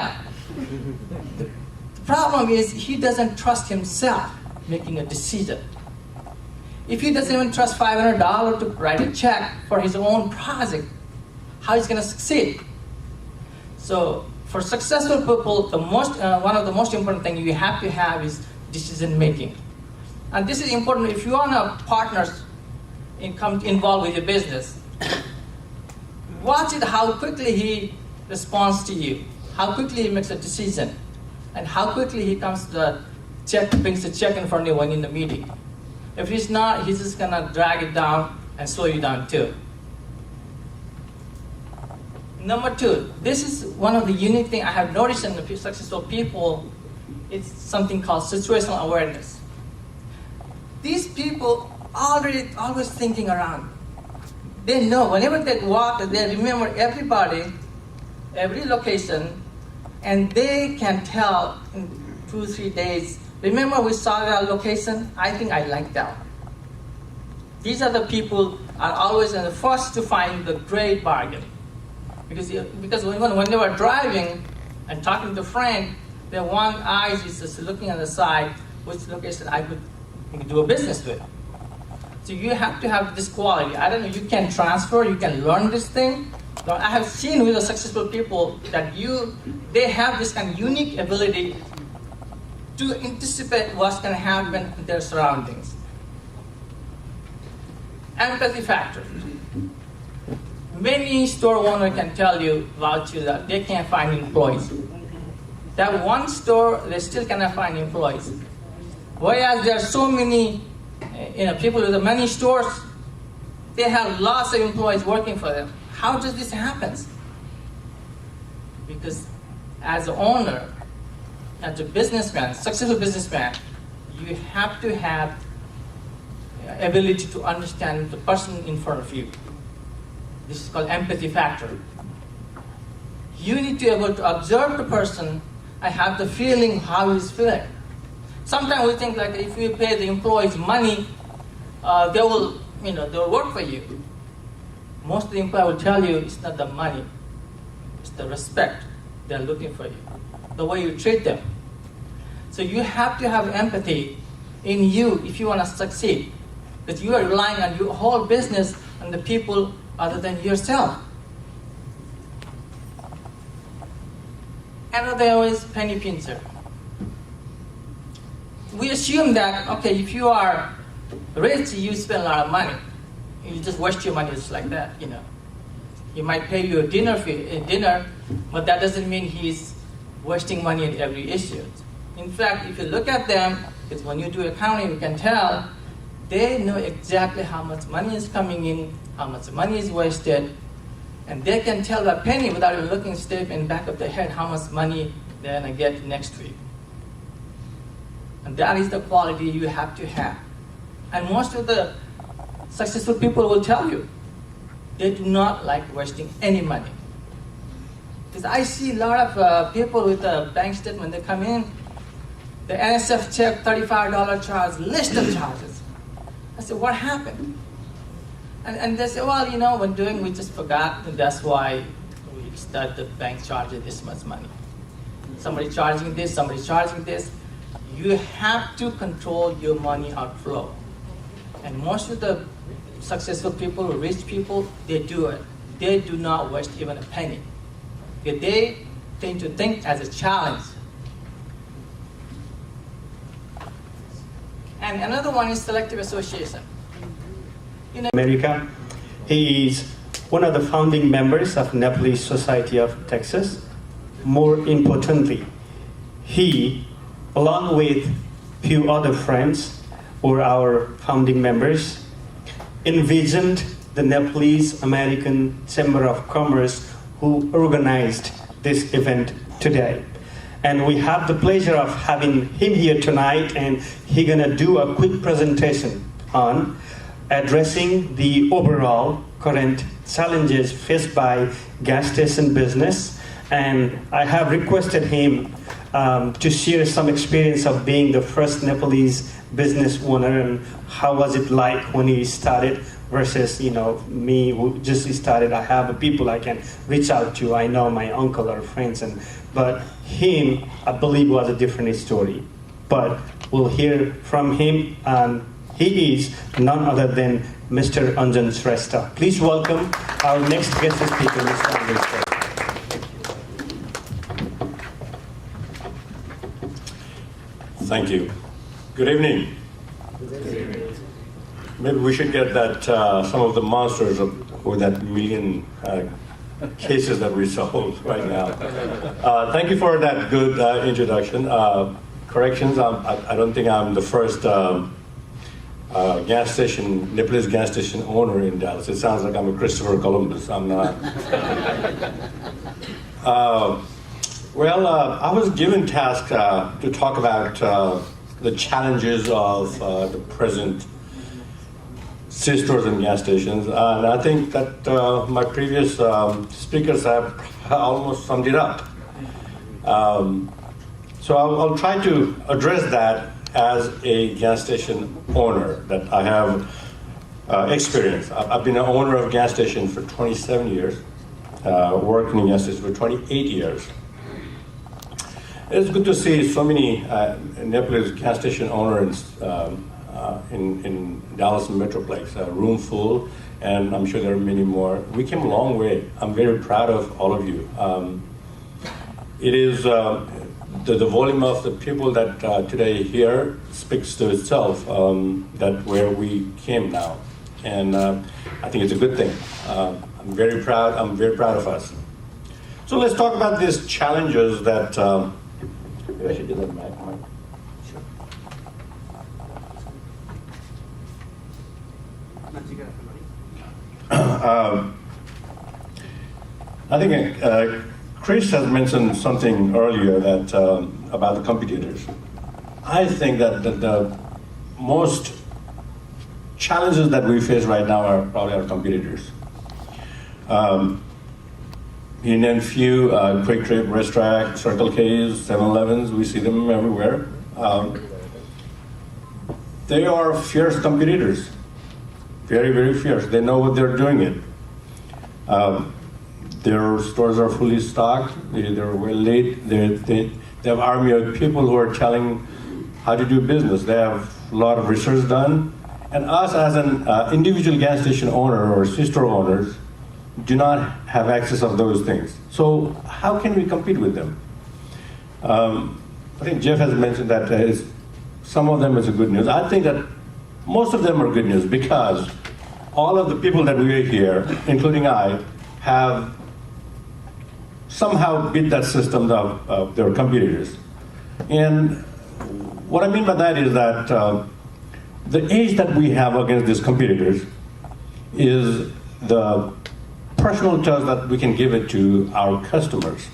The problem is he doesn't trust himself making a decision. If he doesn't even trust $500 to write a check for his own project, how is he going to succeed? So for successful people, one of the most important things you have to have is decision making. And this is important if you want a partner involved with your business. Watch it how quickly he responds to you, how quickly he makes a decision, and how quickly he comes to the check, brings the check in front of you when in the meeting. If he's not, he's just gonna drag it down and slow you down too. Number two, this is one of the unique things I have noticed in the successful people. It's something called situational awareness. These people always thinking around. They know whenever they walk, they remember everybody, every location, and they can tell in 2-3 days, remember we saw that location? I think I like that. These are the people are always the first to find the great bargain. Because when they were driving and talking to a friend, their one eye is just looking on the side, which location I could do a business with. So you have to have this quality. I don't know, you can transfer, you can learn this thing. Now, I have seen with the successful people that they have this kind of unique ability to anticipate what's going to happen in their surroundings. Empathy factor. Many store owners can tell you about you that they can't find employees. That one store, they still cannot find employees. Whereas there are so many people with many stores, they have lots of employees working for them. How does this happen? Because as an owner, as a businessman, successful businessman, you have to have ability to understand the person in front of you. This is called empathy factor. You need to be able to observe the person and have the feeling how he's feeling. Sometimes we think like if you pay the employees money, they will work for you. Most of the employees will tell you it's not the money, it's the respect they're looking for you, the way you treat them. So you have to have empathy in you if you want to succeed, because you are relying on your whole business on the people other than yourself. Another is penny pincher. We assume that, okay, if you are rich, you spend a lot of money. You just waste your money just like that, You might pay you a dinner, but that doesn't mean he's wasting money on every issue. In fact, if you look at them, because when you do accounting, you can tell they know exactly how much money is coming in, how much money is wasted, and they can tell by penny without even looking straight in the back of their head how much money they're going to get next week. And that is the quality you have to have. And most of the successful people will tell you they do not like wasting any money. Because I see a lot of people with a bank statement, they come in, the NSF check, $35 charge, list of charges. I said, what happened? And they say, well, when doing, we just forgot, and that's why we started the bank charging this much money. Somebody charging this, somebody charging this. You have to control your money outflow. And most of the successful people, rich people, they do it. They do not waste even a penny. They tend to think as a challenge. And another one is selective association. America. He is one of the founding members of Nepalese Society of Texas. More importantly, he, along with few other friends, were our founding members, envisioned the Nepalese American Chamber of Commerce, who organized this event today. And we have the pleasure of having him here tonight, and he's gonna do a quick presentation on addressing the overall current challenges faced by gas station business. And I have requested him to share some experience of being the first Nepalese business owner and how was it like when he started versus me who just started. I have people I can reach out to. I know my uncle or friends, but him, I believe, was a different story. But we'll hear from him, and he is none other than Mr. Anjan Shrestha. Please welcome our next guest speaker, Mr. Anjan Shrestha. Thank you. Good evening. Maybe we should get that some of the monsters with that million cases that we sold right now. Thank you for that good introduction. Corrections, I don't think I'm the first Nepalese gas station owner in Dallas. It sounds like I'm a Christopher Columbus. I'm not. I was given task to talk about the challenges of the present C-stores and gas stations, and I think that my previous speakers have almost summed it up. So I'll try to address that as a gas station owner that I have experience. I've been an owner of gas station for 27 years, working in gas stations for 28 years. It's good to see so many Nepalese gas station owners in Dallas Metroplex, a room full, and I'm sure there are many more. We came a long way. I'm very proud of all of you. It is the volume of the people that today here speaks to itself, that where we came now. And I think it's a good thing. I'm very proud of us. So let's talk about these challenges that, maybe I should do that, Mike. Sure. I think Chris has mentioned something earlier that about the competitors. I think that the most challenges that we face right now are probably our competitors. He named few, Quick Trip, Restaurant, Circle K's, 7-Elevens, we see them everywhere. They are fierce competitors, very, very fierce. They know what they're doing it. Their stores are fully stocked, they're well lit, they have an army of people who are telling how to do business. They have a lot of research done. And us as an individual gas station owner or C-store owners do not have access of those things. So how can we compete with them? I think Jeff has mentioned that some of them is a good news. I think that most of them are good news because all of the people that we are here, including I, have somehow beat that system of their competitors. And what I mean by that is that the edge that we have against these competitors is the personal touch that we can give it to our customers.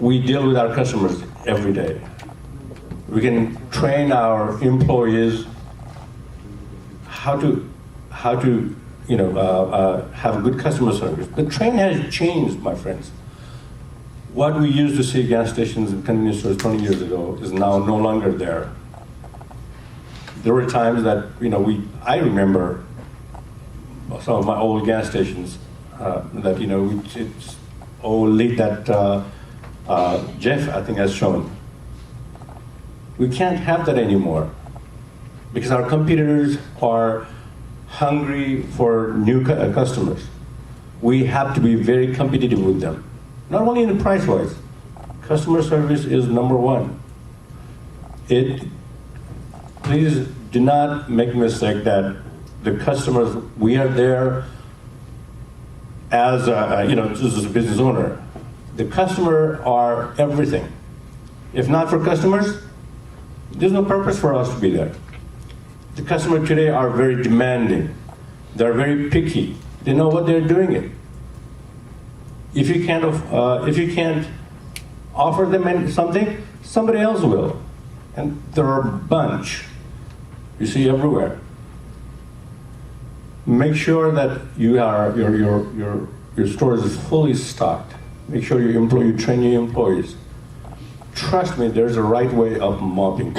We deal with our customers every day. We can train our employees how to have good customer service. The trend has changed, my friends. What we used to see gas stations and convenience stores 20 years ago is now no longer there. There were times that, I remember some of my old gas stations that, it's all lit that Jeff, I think, has shown. We can't have that anymore because our competitors are hungry for new customers. We have to be very competitive with them. Not only in the price-wise, customer service is number one. Please do not make a mistake that the customers, we are there as a business owner. The customer are everything. If not for customers, there's no purpose for us to be there. The customers today are very demanding. They're very picky. They know what they're doing it. If you can't offer them something, somebody else will. And there are a bunch you see everywhere. Make sure that your store is fully stocked. Make sure you train your employees. Trust me, there's a right way of mopping.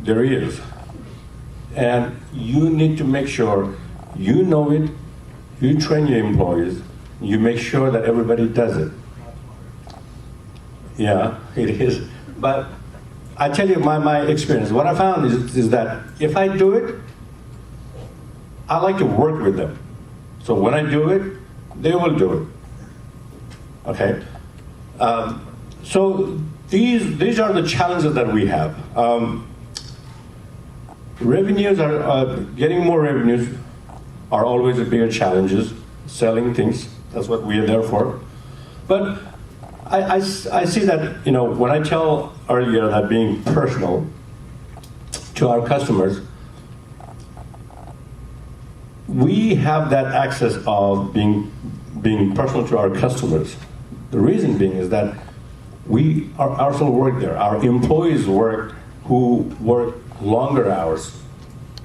There is. And you need to make sure you know it, you train your employees, you make sure that everybody does it. Yeah, it is. But I tell you my experience. What I found is that if I do it, I like to work with them. So when I do it, they will do it. Okay? So these are the challenges that we have. Revenues are getting more revenues are always a bigger challenges. Selling things, that's what we are there for. But I see that, when I tell earlier that being personal to our customers, we have that access of being personal to our customers. The reason being is that we also work there. Our employees who work longer hours.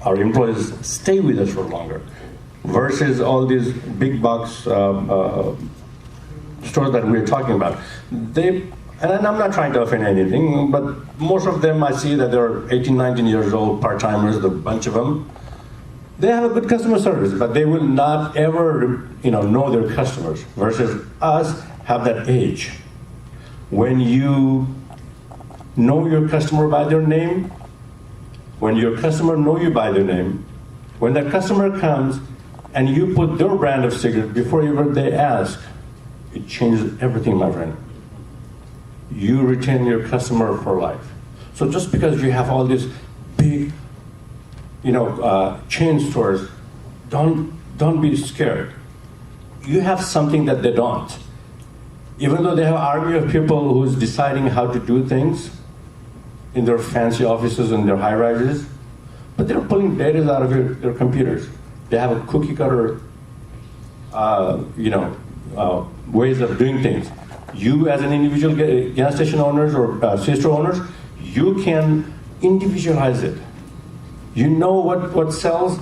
Our employees stay with us for longer, versus all these big box stores that we're talking about. And I'm not trying to offend anything, but most of them I see that they're 18, 19 years old, part-timers, a bunch of them. They have a good customer service, but they will not ever, know their customers, versus us have that age. When you know your customer by their name, when your customer know you by their name, when that customer comes and you put their brand of cigarette before even they ask, it changes everything, my friend. You retain your customer for life. So just because you have all these big, chain stores, don't be scared. You have something that they don't. Even though they have an army of people who's deciding how to do things in their fancy offices and their high rises, but they're pulling data out of their computers. They have a cookie cutter, ways of doing things. You, as an individual gas station owners or C-store owners, you can individualize it. You know what sells,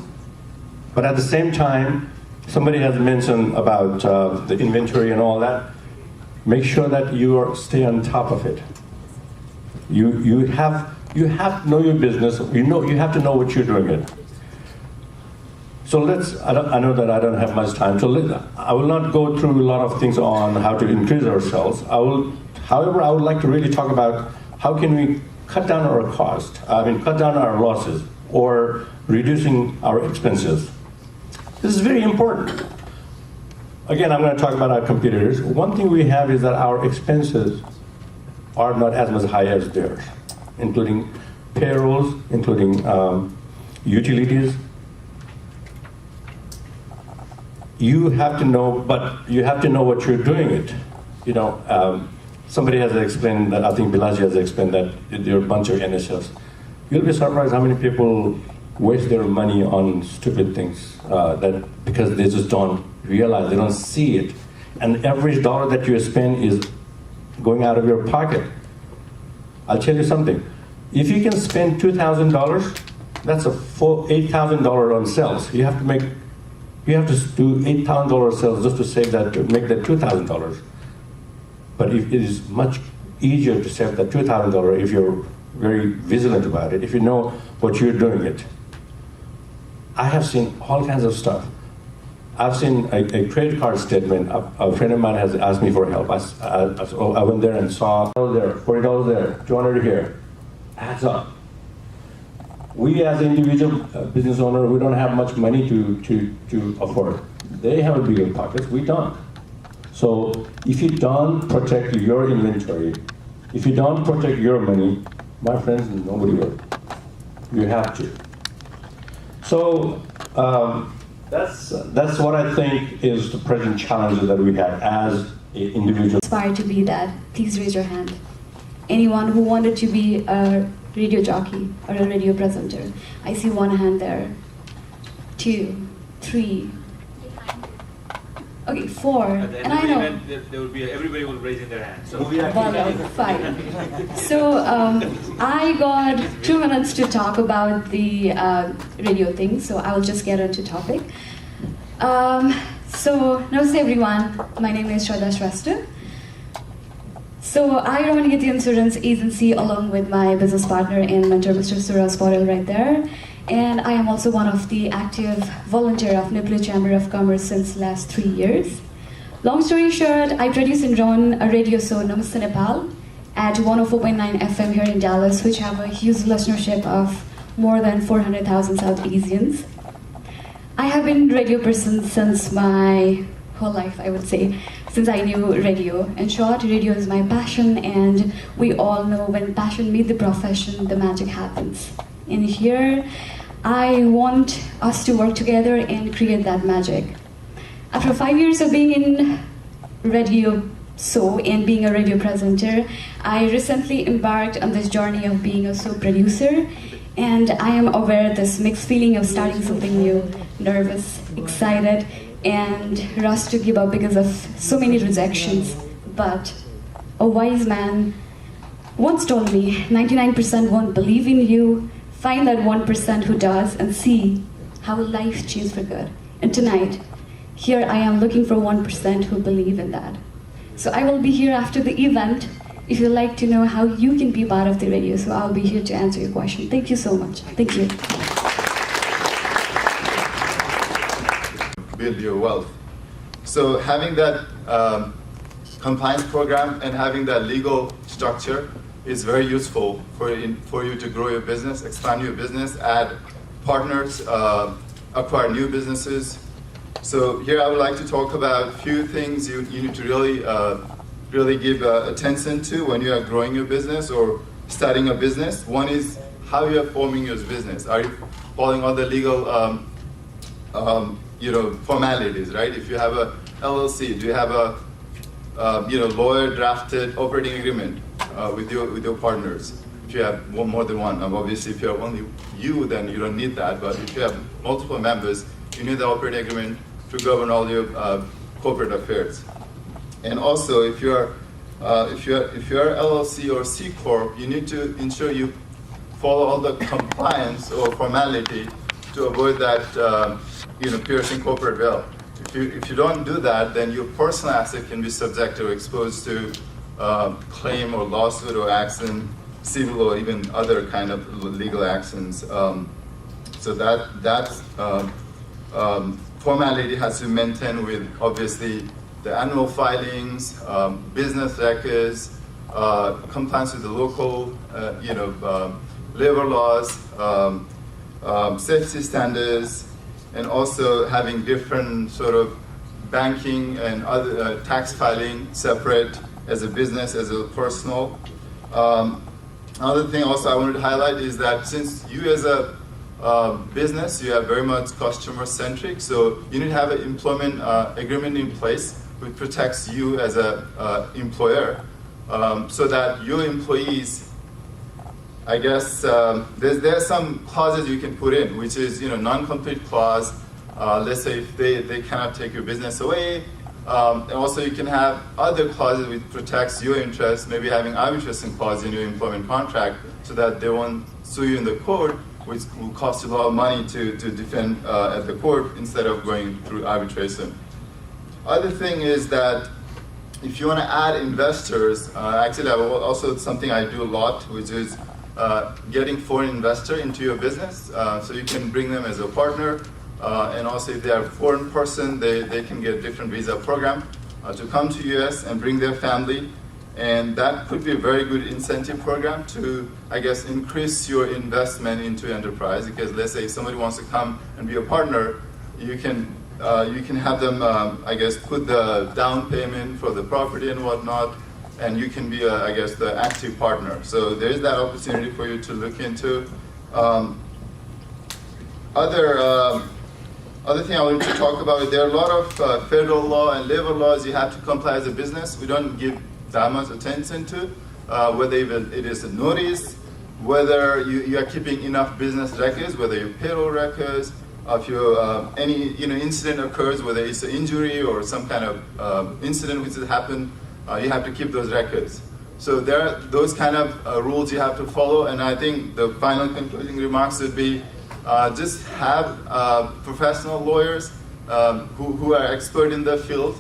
but at the same time, somebody has mentioned about the inventory and all that. Make sure that stay on top of it. You have to know your business. You have to know what you're doing it. So I know that I don't have much time, so I will not go through a lot of things on how to increase our sales. However, I would like to really talk about how can we cut down our cost, cut down our losses, or reducing our expenses. This is very important. Again, I'm going to talk about our competitors. One thing we have is that our expenses are not as much high as theirs, including payrolls, including utilities. You have to know, but you have to know what you're doing it. Somebody has explained that, I think Bilaji has explained that there are a bunch of NSFs. You'll be surprised how many people waste their money on stupid things because they just don't realize, they don't see it. And every dollar that you spend is going out of your pocket. I'll tell you something. If you can spend $2,000, that's a full $8,000 on sales. You have to do $8,000 sales just to save that, to make that $2,000. But it is much easier to save that $2,000 if you're very vigilant about it, if you know what you're doing it. I have seen all kinds of stuff. I've seen a credit card statement. A friend of mine has asked me for help. I went there and saw there, $40 there, $200 here. Adds up. We as individual business owner, we don't have much money to afford. They have bigger pockets, we don't. So if you don't protect your inventory, if you don't protect your money, my friends, nobody will. You have to. So that's what I think is the present challenge that we have as individuals. Aspire to be that, please raise your hand. Anyone who wanted to be a radio jockey or a radio presenter? I see one hand there. 2, 3. Okay, 4. And I know. There will be everybody will raise their hand. So 5. So I got 2 minutes to talk about the radio thing. So I will just get into topic. So namaste everyone. My name is Shraddha Shrestha. So I run Yeti Insurance Agency along with my business partner and mentor, Mr. Suraj Paul, right there. And I am also one of the active volunteer of Nepali Chamber of Commerce since last 3 years. Long story short, I produce and run a radio show, Namaste Nepal, at 104.9 FM here in Dallas, which have a huge listenership of more than 400,000 South Asians. I have been a radio person since my whole life, I would say, since I knew radio. In short, radio is my passion, and we all know when passion meets the profession, the magic happens. And here, I want us to work together and create that magic. After 5 years of being in radio show and being a radio presenter, I recently embarked on this journey of being a show producer, and I am aware of this mixed feeling of starting something new, nervous, excited, and rush to give up because of so many rejections. But a wise man once told me, 99% won't believe in you. Find that 1% who does and see how life changes for good. And tonight, here I am looking for 1% who believe in that. So I will be here after the event if you'd like to know how you can be part of the radio. So I'll be here to answer your question. Thank you so much. Thank you. Build your wealth. So having that compliance program and having that legal structure is very useful for you to grow your business, expand your business, add partners, acquire new businesses. So here I would like to talk about a few things you need to really give attention to when you are growing your business or starting a business. One is how you are forming your business. Are you following all the legal formalities, right? If you have a LLC, do you have a lawyer drafted operating agreement with your partners? If you have more than one, obviously if you have only you, then you don't need that. But if you have multiple members, you need the operating agreement to govern all your corporate affairs. And also, if you're LLC or C Corp, you need to ensure you follow all the compliance or formality to avoid that piercing corporate veil. If you don't do that, then your personal asset can be subject or exposed to claim or lawsuit or action, civil or even other kind of legal actions. So that formality has to maintain with obviously the annual filings, business records, compliance with the local, labor laws, safety standards, and also having different sort of banking and other tax filing separate as a business, as a personal. Another thing also I wanted to highlight is that since you as a business, you are very much customer centric, so you need to have an employment agreement in place which protects you as a employer, so that your employees, I guess there's some clauses you can put in, which is non-compete clause. Let's say if they cannot take your business away. And also you can have other clauses which protects your interests, maybe having arbitration clause in your employment contract so that they won't sue you in the court, which will cost you a lot of money to defend at the court instead of going through arbitration. Other thing is that if you want to add investors, actually also something I do a lot, which is getting foreign investor into your business, so you can bring them as a partner. And also if they are a foreign person, they can get different visa program to come to US and bring their family. And that could be a very good incentive program to, I guess, increase your investment into enterprise. Because let's say if somebody wants to come and be a partner, you can have them, I guess, put the down payment for the property and whatnot, and you can be, I guess, the active partner. So there is that opportunity for you to look into. Other thing I wanted to talk about, there are a lot of federal law and labor laws you have to comply as a business. We don't give that much attention to, whether it is a notice, whether you are keeping enough business records, whether your payroll records, if any incident occurs, whether it's an injury or some kind of incident which has happened, you have to keep those records. So there are those kind of rules you have to follow, and I think the final concluding remarks would be just have professional lawyers who are expert in the field,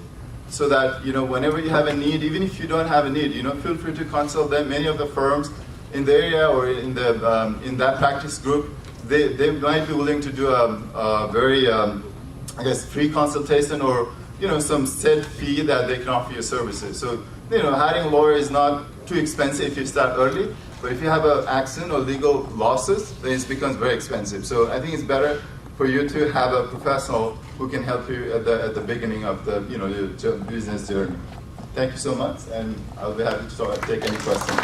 so that whenever you have a need, even if you don't have a need, feel free to consult them. Many of the firms in the area or in that practice group, they might be willing to do a very I guess free consultation or some set fee that they can offer your services. So hiring a lawyer is not too expensive if you start early. But if you have an accident or legal losses, then it becomes very expensive. So I think it's better for you to have a professional who can help you at the beginning of the your business journey. Thank you so much, and I'll be happy to take any questions.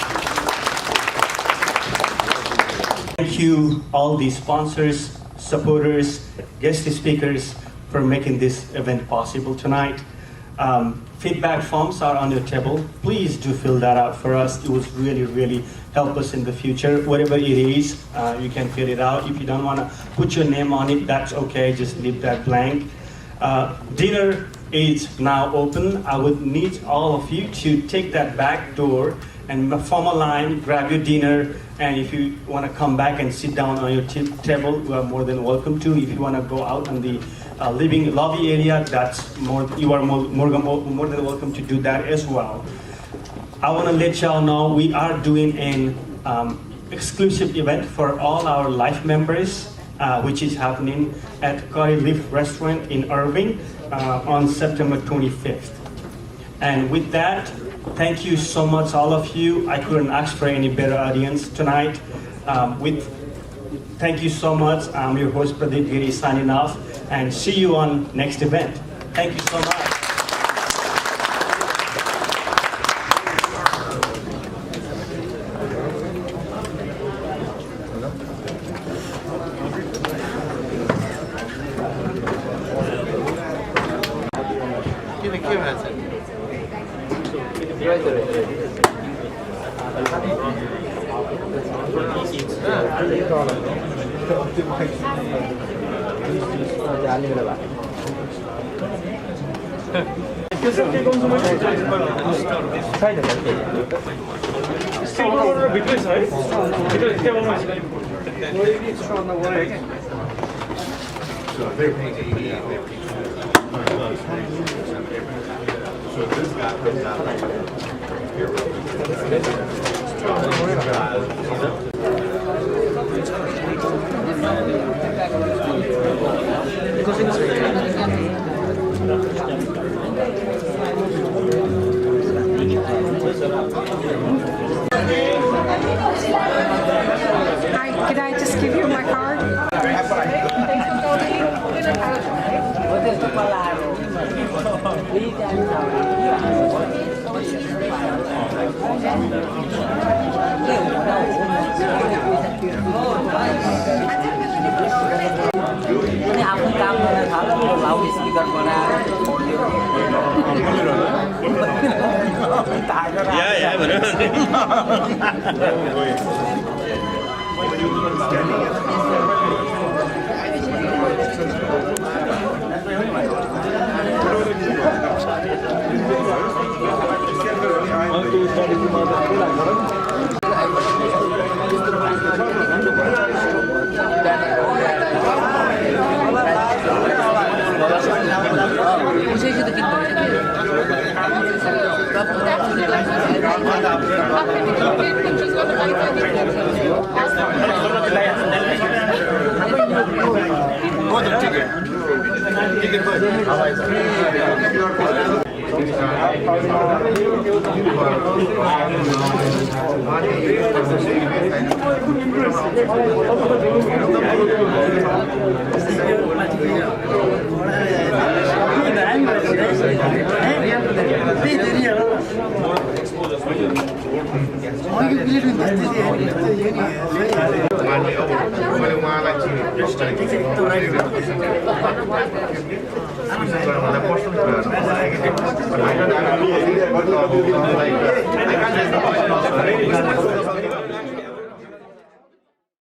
Thank you, all the sponsors, supporters, guest speakers for making this event possible tonight. Feedback forms are on your table. Please do fill that out for us. It was really help us in the future. Whatever it is, you can fill it out. If you don't want to put your name on it, that's okay. Just leave that blank. Dinner is now open. I would need all of you to take that back door and form a line, grab your dinner, and if you want to come back and sit down on your table, you are more than welcome to. If you want to go out on the living lobby area, you are more than welcome to do that as well. I want to let y'all know we are doing an exclusive event for all our life members, which is happening at Curry Leaf Restaurant in Irving on September 25th. And with that, thank you so much, all of you. I couldn't ask for any better audience tonight. Thank you so much. I'm your host, Pradeep Giri, signing off, and see you on next event. Thank you so much. So this guy comes Hi, could I just give you my card? आफ्नो काम गर्न थाल्यो loud speaker बनाएर I can't